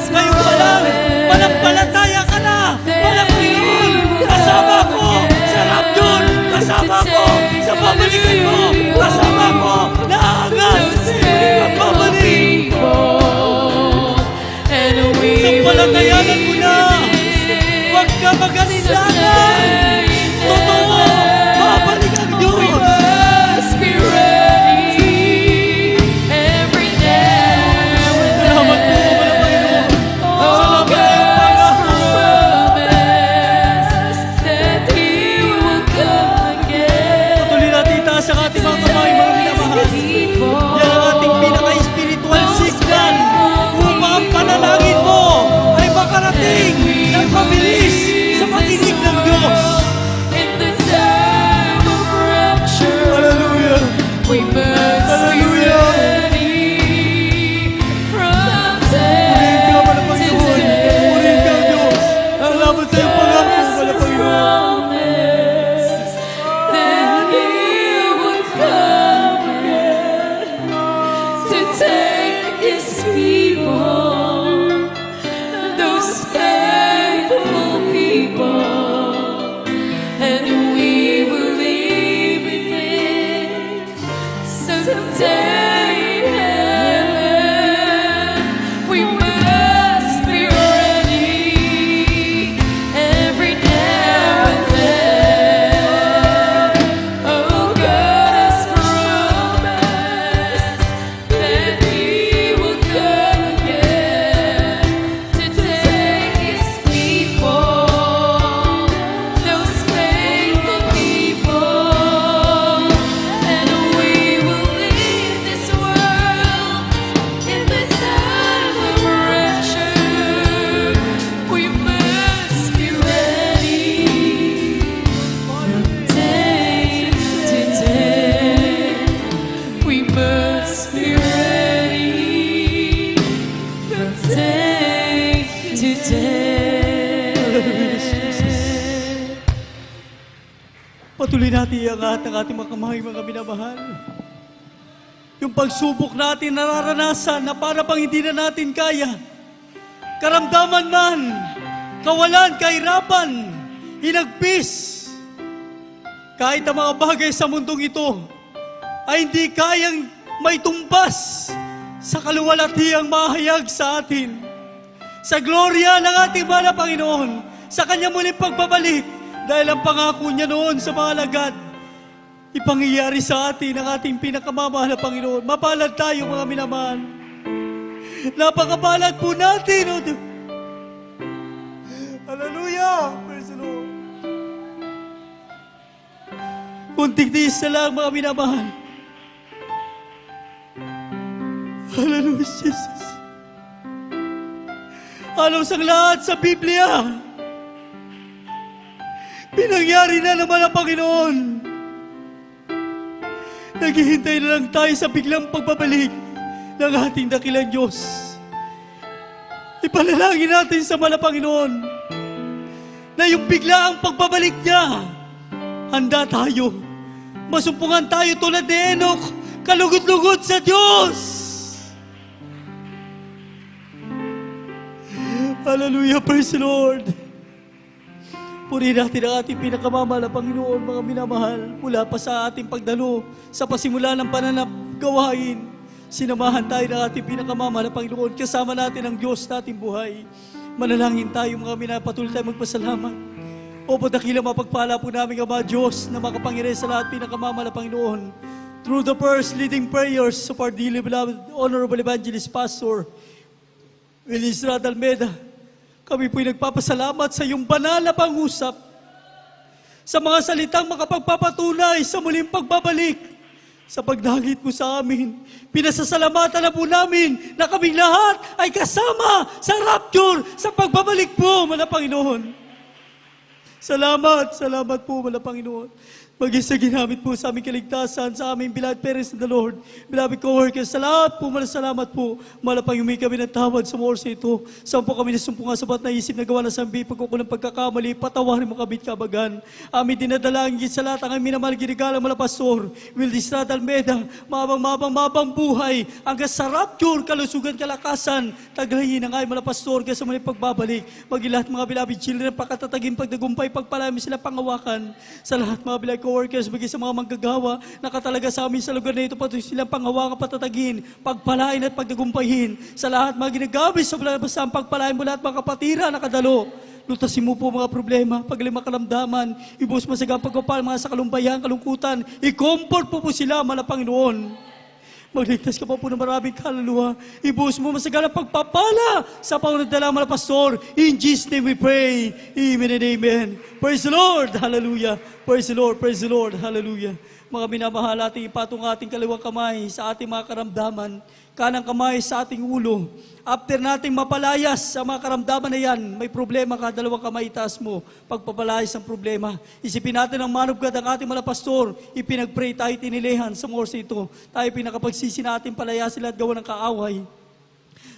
Ngayon pa lang, manampalataya ka na. Walang Panginoon, kasama ko sa rapture. Kasama ko sa pabalikan mo. Kasama ko na aangas sa muling pagbabalik. and we Sampalatayanan mo na. Huwag ka mag-alinlangan. Totoo, babalik ang Diyos. must be ready every now and Salamat po, then. mga Panginoon. Oh, Salamat sa iyong God's pangako. promise that He will come again. Patuloy natin itaas ang ating mga kamay, mga minamahal. Yan ang ating pinaka-spiritual signal upang ang panalangin mo ay makarating ng mabilis sa patinig ng Diyos. In the time of rapture, Hallelujah! we must be Hallelujah! ready from Purihin ka, day mga Panginoon. to day. Purihin ka, Diyos. Salamat sa iyong pangako, mga Panginoon. Promise that He would come again to take His people, those faithful people, and we will live with Him someday in heaven. We must be ready every now and then. Oh, God has promised that He will come again to take His people, those faithful people, and we will live Patuloy natin iangat ang ating mga kamay, mga minamahal. Yung pagsubok natin nararanasan na para bang hindi na natin kaya. Karamdaman man, kawalan, kahirapan, hinagpis. Kahit ang mga bagay sa mundong ito ay hindi kayang may tumpas sa kaluwalhatiang mahayag sa atin. Sa gloria ng ating mahal na Panginoon, sa Kanyang muling pagbabalik, dahil ang pangako niya noon sa mga alagad, ipangyayari sa atin ang ating pinakamamahal na Panginoon. Mapalad tayo, mga minamahal. Napakapalad po natin, O Diyos. Hallelujah! Praise the Lord. Kunting tiis na lang, mga minamahal. Hallelujah, Jesus. Halos ang lahat sa Biblia, pinangyari na naman ang Panginoon. Naghihintay na lang tayo sa biglang pagbabalik ng ating dakilang Diyos. Ipanalangin natin sa mahal na Panginoon na yung biglaang pagbabalik niya, handa tayo. Masumpungan tayo tulad ni Enoch, kalugod-lugod sa Diyos. Hallelujah, praise the Lord. Purihin natin ang ating pinakamamahal na Panginoon, mga minamahal, mula pa sa ating pagdalo, sa pasimula ng pananap gawain. Sinamahan tayo ng ating pinakamamahal na Panginoon, kasama natin ang Diyos nating buhay. Manalangin tayo, mga minamahal, patuloy tayo magpasalamat. Opo, dakilang mapagpala po namin ang mga Diyos na makapangyarihan sa lahat pinakamamahal na Panginoon. Through the first leading prayers of our dearly beloved Honorable Evangelist Pastor Willis Rad Almeda, kami po'y nagpapasalamat sa iyong banal na pangusap, sa mga salitang makapagpapatunay sa muling pagbabalik, sa pagdangit mo sa amin. Pinasasalamatan na po namin na kaming lahat ay kasama sa rapture, sa pagbabalik po, mga Panginoon. Salamat po, mga Panginoon. Maging sa ginamit po sa aming kaligtasan, sa aming beloved parents in the Lord, beloved co-workers, sa lahat po, salamat po. Malapang humingi kami ng tawad sa oras ito. Saan po kami nasumpungan sa na isip na gawa na sambi, pagkukulang pagkakamali, patawarin mo kabit kabagan. Aming dinadalangin sa lahat ang aming minamahal ginagalang mga pastor, Willis Rad Almeda, mabang buhay, hanggang sa rapture, kalusugan, kalakasan, taglayin ang aming mga pastor, kaya sa mga pagbabalik, maging lahat mga beloved children, pakatatagin, pagdagumpay, pagpalami sila pangawakan. Sa lahat mga beloved co-workers, bagi sa mga manggagawa, nakatalaga sa amin sa lugar na ito, patuloy silang panghawakan, patatagin, pagpalain at pagdagumpahin. Sa lahat mga ginagamit sa balabasang pagpalain mo lahat mga kapatira nakadalo. Lutasin mo po mga problema, paglima kalamdaman, ibus masagang pagpapal, mga sa kalumbayan, kalungkutan, i-comfort po sila, mahal na Panginoon. Magligtas ka pa po ng maraming kaluluwa. Ibuhos mo masagalang pagpapala sa pangunadala mga pastor. In Jesus' name we pray. Amen and amen. Praise the Lord. Hallelujah. Praise the Lord. Praise the Lord. Hallelujah. Mga minamahal, ating ipatong ating kaliwang kamay sa ating mga karamdaman. Kanang kamay sa ating ulo. After nating mapalayas sa mga karamdaman na yan, may problema ka, dalawang kamay itaas mo, pagpapalayas ang problema. Isipin natin ang manubgad ang ating mga pastor, ipinagpray tayo tinilehan sa morse ito. Tayo pinakapagsisi natin palayasin lahat gawa ng kaaway.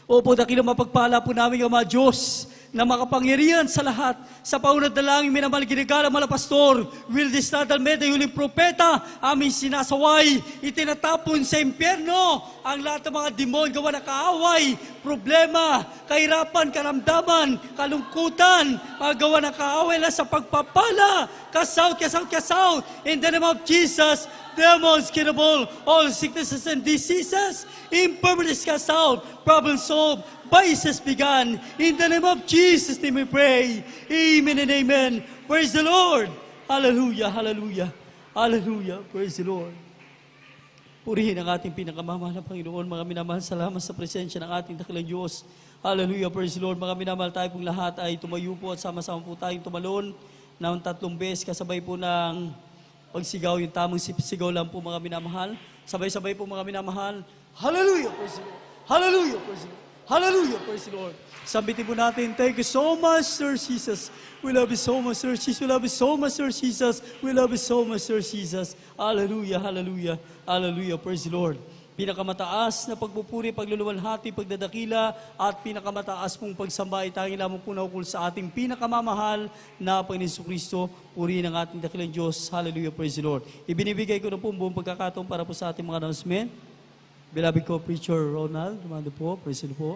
Opo, dakilang mapagpala po namin ang mga Diyos na makapangyarihan sa lahat. Sa paunad na langing minamahal ginagalang mga pastor, Willis Rad Almeda, huling propeta, aming sinasaway, itinatapon sa impyerno ang lahat ng mga demon gawa na kaaway, problema, kahirapan, karamdaman, kalungkutan, mga gawa na kaaway na sa pagpapala, kasaut, in the name of Jesus, demons killable, all sicknesses and diseases, infirmities cast out, problems solved, vices began. In the name of Jesus, name we pray. Amen and amen. Praise the Lord. Hallelujah, hallelujah, hallelujah. Praise the Lord. Purihin ang ating pinakamamahal na Panginoon. Mga minamahal, salamat sa presensya ng ating dakilang Diyos. Hallelujah, praise the Lord. Mga minamahal, tayo pong lahat ay tumayo po at sama-sama po tayong tumalon ng 3 beses kasabay po ng pagsigaw, yung tamang sigaw lang po mga minamahal. Sabay-sabay po mga minamahal. Hallelujah, praise the Lord. Hallelujah, praise the Lord. Hallelujah, praise the Lord. Sambitin po natin, thank you so much, Sir Jesus. We love you so much, Sir Jesus. We love you so much, Sir Jesus. We love you so much, Sir Jesus. Hallelujah, hallelujah, hallelujah, praise the Lord. Pinakamataas na pagpupuri, pagluluwalhati, pagdadakila, at pinakamataas pong pagsamba ay tanging lamang po naukol sa ating pinakamamahal na Panginoon Kristo. Purihin ang ating dakilang Diyos. Hallelujah, praise the Lord. Ibinibigay ko na po ang buong pagkakataon para po sa ating mga announcement. Beloved ko, Preacher Ronald, dumando po, praise the Lord po.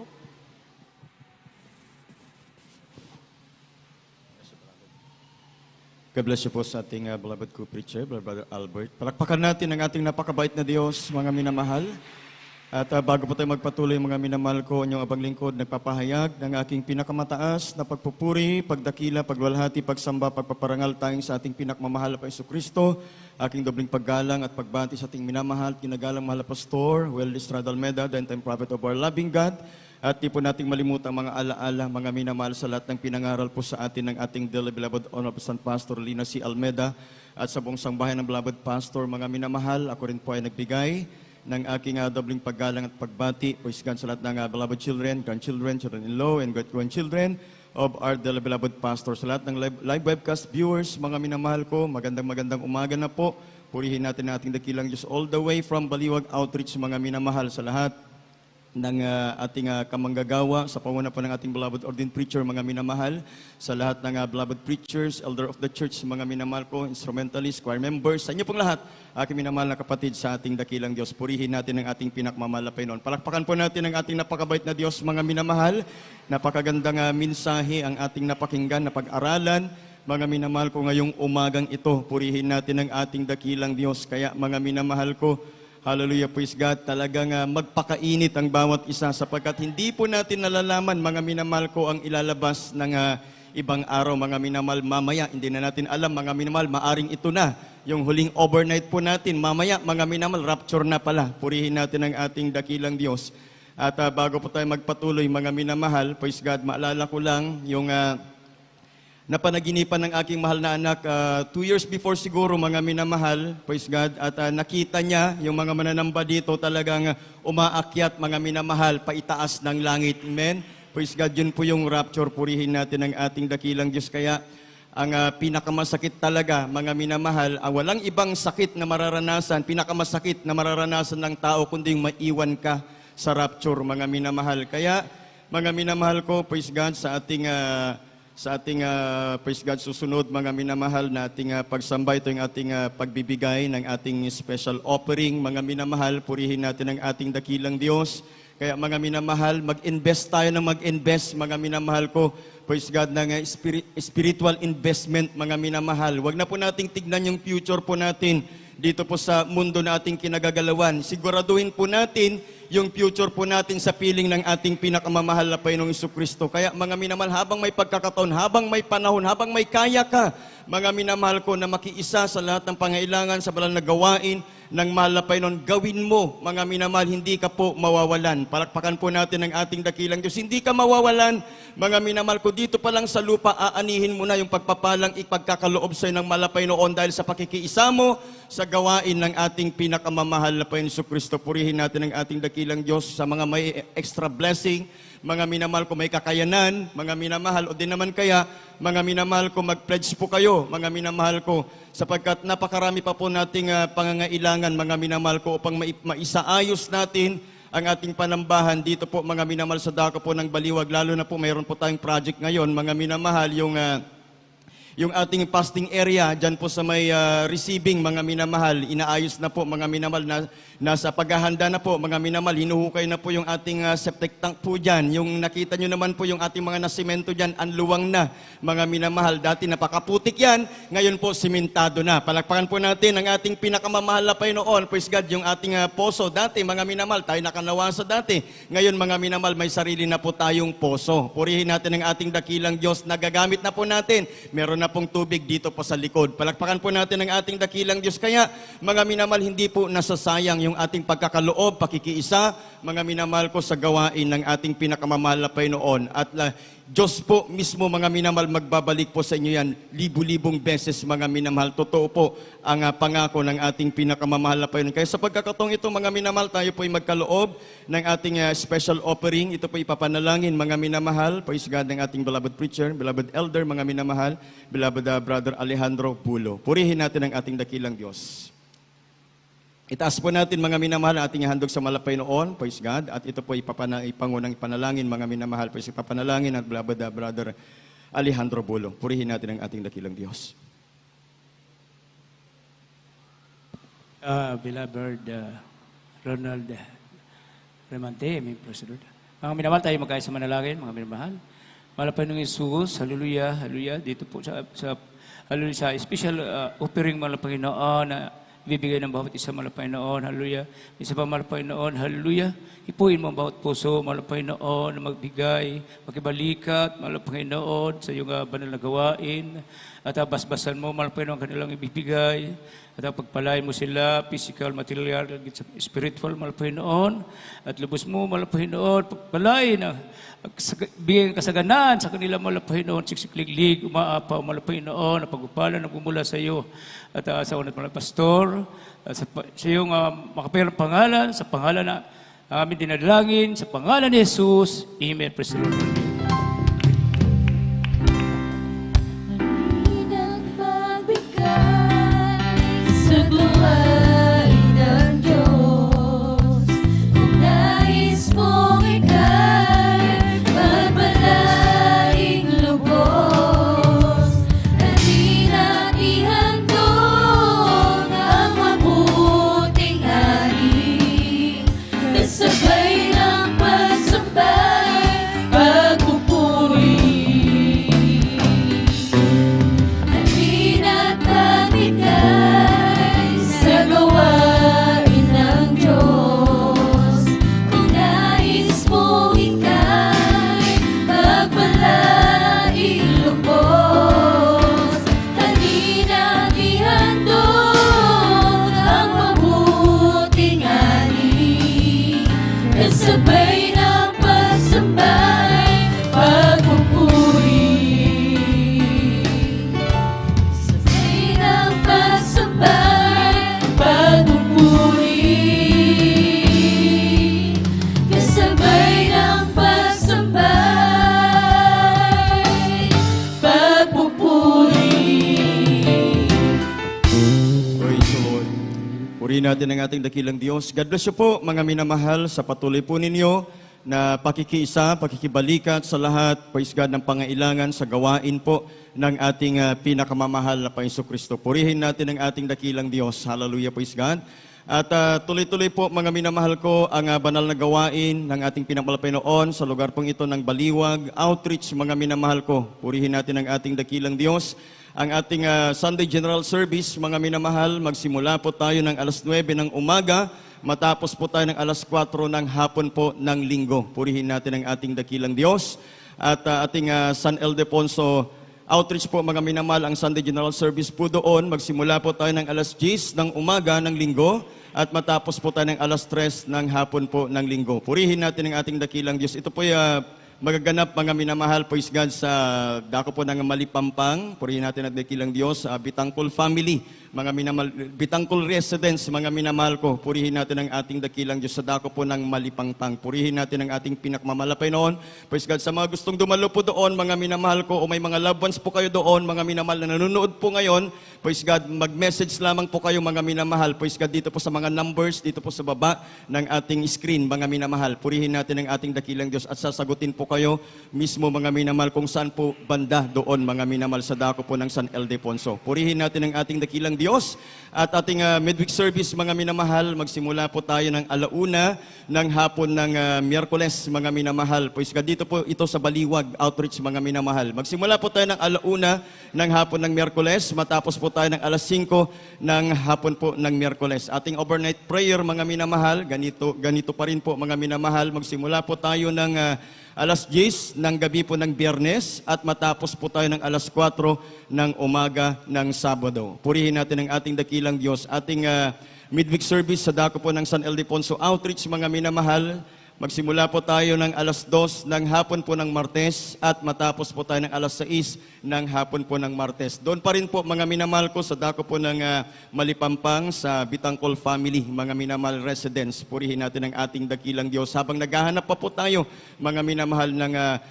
God bless you po sa ating beloved co-preacher, Brother Albert. Palakpakan natin ang ating napakabait na Diyos, mga minamahal. At bago po tayo magpatuloy, mga minamahal ko, inyong abang lingkod, nagpapahayag ng aking pinakamataas na pagpupuri, pagdakila, pagwalhati, pagsamba, pagpaparangal tayong sa ating pinakmamahal na Panginoong Kristo, aking dobling paggalang at pagbati sa ating minamahal, kinagalang mahal na Pastor, Well Estrada Almeda, the end-time prophet of our loving God. At di po nating malimutan mga alaala, mga minamahal sa lahat ng pinangaral po sa atin ng ating dearly beloved Honorable San Pastor Lina C. Almeda at sa buong sangbahay ng beloved Pastor, mga minamahal, ako rin po ay nagbigay ng aking dobling paggalang at pagbati po sa lahat ng beloved children, grandchildren, children-in-law, and great-grandchildren of our dearly beloved Pastor. Sa lahat ng live webcast viewers, mga minamahal ko, magandang umaga na po. Purihin natin ang ating dakilang Diyos all the way from Baliwag Outreach, mga minamahal sa lahat ng ating kamanggagawa sa pamumuno po ng ating beloved ordained preacher, mga minamahal, sa lahat ng beloved preachers, elder of the church, mga minamahal ko, instrumentalists, choir members, sa inyo pong lahat, aking minamahal na kapatid sa ating dakilang Diyos. Purihin natin ang ating pinakmamahal na Panginoon. Palakpakan po natin ang ating napakabait na Diyos, mga minamahal. Napakagandang mensahe ang ating napakinggan, na pag-aralan. Mga minamahal ko, ngayong umagang ito, purihin natin ang ating dakilang Diyos. Kaya mga minamahal ko, hallelujah, praise God. Talagang magpakainit ang bawat isa sapagkat hindi po natin nalalaman, mga minamahal ko, ang ilalabas ng ibang araw, mga minamahal. Mamaya, hindi na natin alam, mga minamahal, maaring ito na yung huling overnight po natin. Mamaya, mga minamahal, rapture na pala. Purihin natin ang ating dakilang Diyos. At bago po tayo magpatuloy, mga minamahal, praise God, maalala ko lang yung napanaginipan ng aking mahal na anak 2 years before siguro, mga minamahal, praise God, at nakita niya yung mga mananamba dito talagang umaakyat, mga minamahal, paitaas ng langit. Amen? Praise God, yun po yung rapture. Purihin natin ang ating dakilang Diyos. Kaya ang pinakamasakit talaga, mga minamahal, walang ibang sakit na mararanasan, pinakamasakit na mararanasan ng tao kundi yung maiwan ka sa rapture, mga minamahal. Kaya, mga minamahal ko, praise God, sa ating praise God, susunod, mga minamahal, na ating pagsamba, ito yung ating pagbibigay ng ating special offering. Mga minamahal, purihin natin ang ating dakilang Diyos. Kaya mga minamahal, mag-invest tayo ng mag-invest, mga minamahal ko, praise God, ng spiritual investment, mga minamahal. Huwag na po nating tignan yung future po natin dito po sa mundo na ating kinagagalawan. Siguraduhin po natin yung future po natin sa piling ng ating pinakamamahal na Panginoong Jesucristo. Kaya mga minamahal, habang may pagkakataon, habang may panahon, habang may kaya ka, mga minamahal ko, na makiisa sa lahat ng pangailangan sa banal na gawain ng mahal na Panginoon, gawin mo, mga minamahal, hindi ka po mawawalan. Palakpakan po natin ang ating dakilang Diyos. Hindi ka mawawalan, mga minamahal ko, dito pa lang sa lupa, aanihin mo na yung pagpapalang ipagkakaloob sa'yo ng mahal na Panginoon dahil sa pakikiisa mo sa gawain ng ating pinakamamahal na Panginoon Jesucristo. Purihin natin ang ating dakilang Diyos sa mga may extra blessing, mga minamahal ko, may kakayanan, mga minamahal, o din naman kaya, mga minamahal ko, mag-pledge po kayo, mga minamahal ko, sapagkat napakarami pa po nating pangangailangan, mga minamahal ko, upang maisaayos natin ang ating panambahan dito po, mga minamahal, sa dako po ng Baliwag. Lalo na po, mayroon po tayong project ngayon, mga minamahal, yung ating fasting area, dyan po sa may receiving, mga minamahal, inaayos na po, mga minamahal, nasa paghahanda na po, mga minamahal, hinuhukay na po yung ating septic tank po dyan. Yung nakita nyo naman po yung ating mga nasimento dyan, anluwang na, mga minamahal. Dati napakaputik yan, ngayon po simentado na. Palakpakan po natin ang ating pinakamamahal na Panginoon. Praise God, yung ating poso. Dati, mga minamahal, tayo nakanawasa dati. Ngayon, mga minamahal, may sarili na po tayong poso. Purihin natin ang ating dakilang Diyos. Nagagamit na po natin. Meron na pong tubig dito po sa likod. Palakpakan po natin ang ating dakilang Diyos. Kaya, mga minamahal, hindi po nasasayang yung ating pagkakaloob, pakikiisa, mga minamahal ko, sa gawain ng ating pinakamamahal na Panginoon. At Diyos po mismo, mga minamahal, magbabalik po sa inyo yan libu-libong beses, mga minamahal. Totoo po ang pangako ng ating pinakamamahal na Panginoon. Kaya sa pagkakataong ito, mga minamahal, tayo po ay magkaloob ng ating special offering. Ito po ipapanalangin, mga minamahal. Praise God, ng ating beloved preacher, beloved elder, mga minamahal, beloved Brother Alejandro Pulo. Purihin natin ang ating dakilang Diyos. Itaas po natin mga minamahal ang ating handog sa malapay noon, praise God. At ito po ipangunang ipanalangin mga minamahal, praise ipapanalangin at blabada Brother Alejandro Bulo. Purihin natin ang ating dakilang Diyos. Beloved Ronald Remante, may President. Mga minamahal, tayo magkaya sa manalangin, mga minamahal. Malapay ng Jesus, hallelujah, hallelujah. Dito po hallelujah, sa special offering mga Panginoon na ibibigay ng bawat isa mga Panginoon, hallelujah. Isa pa mga Panginoon, hallelujah. Ipuin mo ang bawat puso, mga Panginoon, na magbigay, makibalikat, mga Panginoon, sa iyong banal na gawain. At basbasan mo, mga Panginoon, kanilang ibibigay. At pagpalain mo sila, physical, material, spiritual, mga Panginoon. At lubos mo, mga Panginoon, pagpalain bigyan kasaganaan sa kanila mga Panginoon, siksikliglig, umaapaw mga Panginoon, na pagpapala na bumula sa iyo. At sa unat mga pastor, sa iyong makapirang pangalan, sa pangalan na aming dinadalangin, sa pangalan ni Jesus. Amen. Praise the Lord. Maninang magbigay sa gawain ng Diyos. Kung nais mong ika'y pagpalaing lubos, hindi natin ihandog ang mabuting ani. Kasabay ng pagsambay, pagpupuri. Halina't magbigay sa gawain ng Diyos. Kung nais mong ika'y pagpalaing lubos, halina't ihandog ang mabuting ani. Kasabay ng pagsambay, pagpupuri. Kasabay ng pagsambay, pagpupuri. Kasabay ng pagsambay, pagpupuri. Praise the Lord. Purihin natin ang ating dakilang Diyos. God bless you po, mga minamahal, sa patuloy po ninyo na pakikiisa, pakikibalikat sa lahat, praise God, ng pangailangan sa gawain po ng ating pinakamamahal na Panginoon Kristo. Purihin natin ang ating dakilang Diyos. Hallelujah, praise God. At tuloy-tuloy po, mga minamahal ko, ang banal na gawain ng ating pinamalapay noon sa lugar pong ito ng Baliwag Outreach, mga minamahal ko. Purihin natin ang ating dakilang Diyos. Ang ating Sunday General Service, mga minamahal, magsimula po tayo ng alas 9 ng umaga, matapos po tayo ng alas 4 ng hapon po ng linggo. Purihin natin ang ating dakilang Diyos. At ating San Ildefonso Outreach po, mga minamahal, ang Sunday General Service po doon, magsimula po tayo ng alas 10 ng umaga ng linggo, at matapos po tayo ng alas 3 ng hapon po ng linggo. Purihin natin ang ating dakilang Diyos. Ito po magaganap, mga minamahal, praise God, sa dako po ng Malipampang. Purihin natin ang dakilang Diyos, Bitangkol family, mga minamahal, Bitangkol residents, mga minamahal ko. Purihin natin ang ating dakilang Diyos sa dako po ng Malipampang. Purihin natin ang ating pinakmamalapay noon. Praise God, sa mga gustong dumalo po doon, mga minamahal ko, o may mga loved ones po kayo doon, mga minamahal na nanonood po ngayon, praise God, mag-message lamang po kayo, mga minamahal. Praise God, dito po sa mga numbers, dito po sa baba ng ating screen, mga minamahal. Purihin natin ang ating dakilang Diyos at sasagutin po kayo mismo, mga minamahal, kung saan po banda doon, mga minamahal, sa dako po ng San Ildefonso. Purihin natin ang ating dakilang Diyos at ating midweek service, mga minamahal, magsimula po tayo ng alauna ng hapon ng Miyerkules, mga minamahal. Pues dito po ito sa Baliwag Outreach, mga minamahal. Magsimula po tayo ng alauna ng hapon ng Miyerkules, matapos po tayo ng alas 5 ng hapon po ng Miyerkules. Ating overnight prayer, mga minamahal, ganito pa rin po, mga minamahal. Magsimula po tayo ng alas 10 ng gabi po ng Biyernes at matapos po tayo ng alas 4 ng umaga ng Sabado. Purihin natin ang ating dakilang Diyos. Ating midweek service sa dako po ng San Ildefonso Outreach, mga minamahal. Magsimula po tayo ng alas 2 ng hapon po ng Martes at matapos po tayo ng alas 6 ng hapon po ng Martes. Doon pa rin po, mga minamahal ko, sa dako po ng Malipampang sa Bitangkol family, mga minamahal residents. Purihin natin ang ating dakilang Diyos. Habang naghahanap pa po tayo, mga minamahal, ng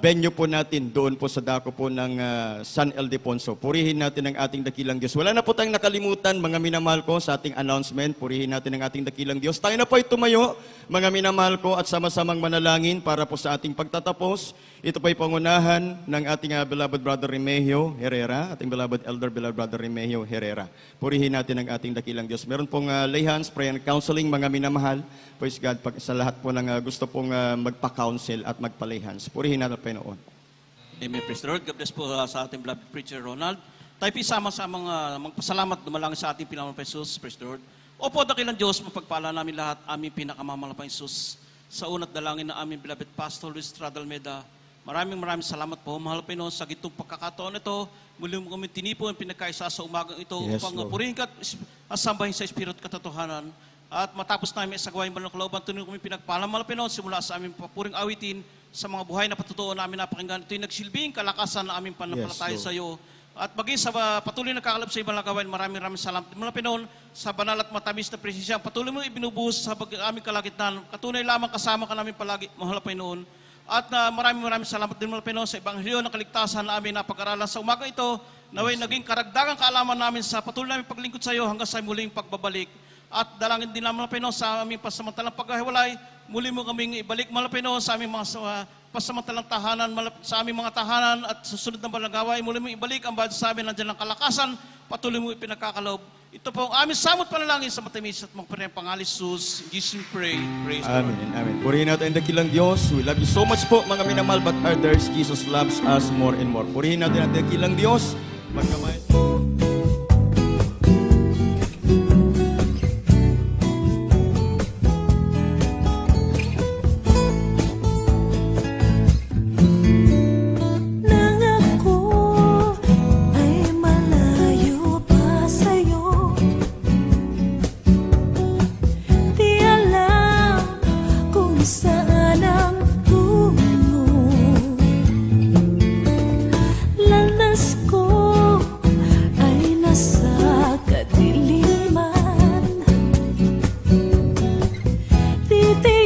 venue po natin doon po sa dako po ng San Ildefonso. Purihin natin ang ating dakilang Diyos. Wala na po tayong nakalimutan, mga minamahal ko, sa ating announcement. Purihin natin ang ating dakilang Diyos. Tayo na po ay tumayo, mga minamahal ko, at sama-samang manalangin para po sa ating pagtatapos. Ito po ay pangunahan ng ating beloved brother Remigio Herrera, ating beloved brother Remigio Herrera. Purihin natin ang ating dakilang Diyos. Meron pong lay hands, prayer and counseling, mga minamahal. Praise God, sa lahat po ng gusto pong magpa-counsel at magpa-lay hands. Purihin natin ang Panginoon. Amen. Praise the Lord. God bless po sa ating beloved preacher Ronald. Tayo pisama sa mga magpasalamat dumalangin sa ating pinakamalapang Jesus. Praise the Lord. Opo, dakilang Diyos, mapagpala namin lahat aming pinakamamalapang Jesus. Sa una't dalangin na aming beloved Pastor Luis Stradalmeda. Maraming salamat po, mahal Panginoon, sa gitong pagkakataon ito. Muli mo kami tinipon, pinagkaisa sa umagang ito Yes, upang Lord. purihin ka at sambahin sa Espiritu at katotohanan. At matapos namin sa gawain banal ng kalooban, tunay kami pinagpala, mahal Panginoon, simula sa aming papuring awitin, sa mga buhay na patutuo namin napakinggan. Ito'y nagsilbing kalakasan na aming pananampalataya Yes, Lord. sa iyo. At maging sa patuloy na kakalap sa ibang gawain, maraming salamat. Mga Pinoon, sa banal at matamis na presensya, patuloy mo ibinubuhos sa aming kalagitnaan. Katunay lamang kasama ka namin palagi, mahal na Pinoon. At maraming salamat din mga Pinoon sa Ebanghelyo na kaligtasan na aming napag-aralan sa umaga ito. Naway naging karagdagang kaalaman namin sa patuloy namin paglingkod sa iyo hanggang sa muling pagbabalik. At dalangin din naman mga Pinoon sa aming pasamantalang paghahiwalay. Muli mo kaming ibalik mga Pinoon sa aming mga pasamantalang tahanan, sa aming mga tahanan at susunod na balagaway. Muli mo ibalik ang bawat sa amin, nandiyan ang kalakasan, patuloy mo ipinagkakaloob. Ito po ang aming samot panalangin sa matamis at mga pangalan Jesus. In Jesus we pray. Praise the Lord. Amen and amen. Purihin natin ang dakilang Diyos. We love you so much po, mga minamahal, but others, Jesus loves us more and more. Purihin natin ang dakilang Diyos. Magkamay. Nang ako ay malayo pa sa'yo, di alam kung saan ang tungo. Landas ko ay nasa kadiliman, titigan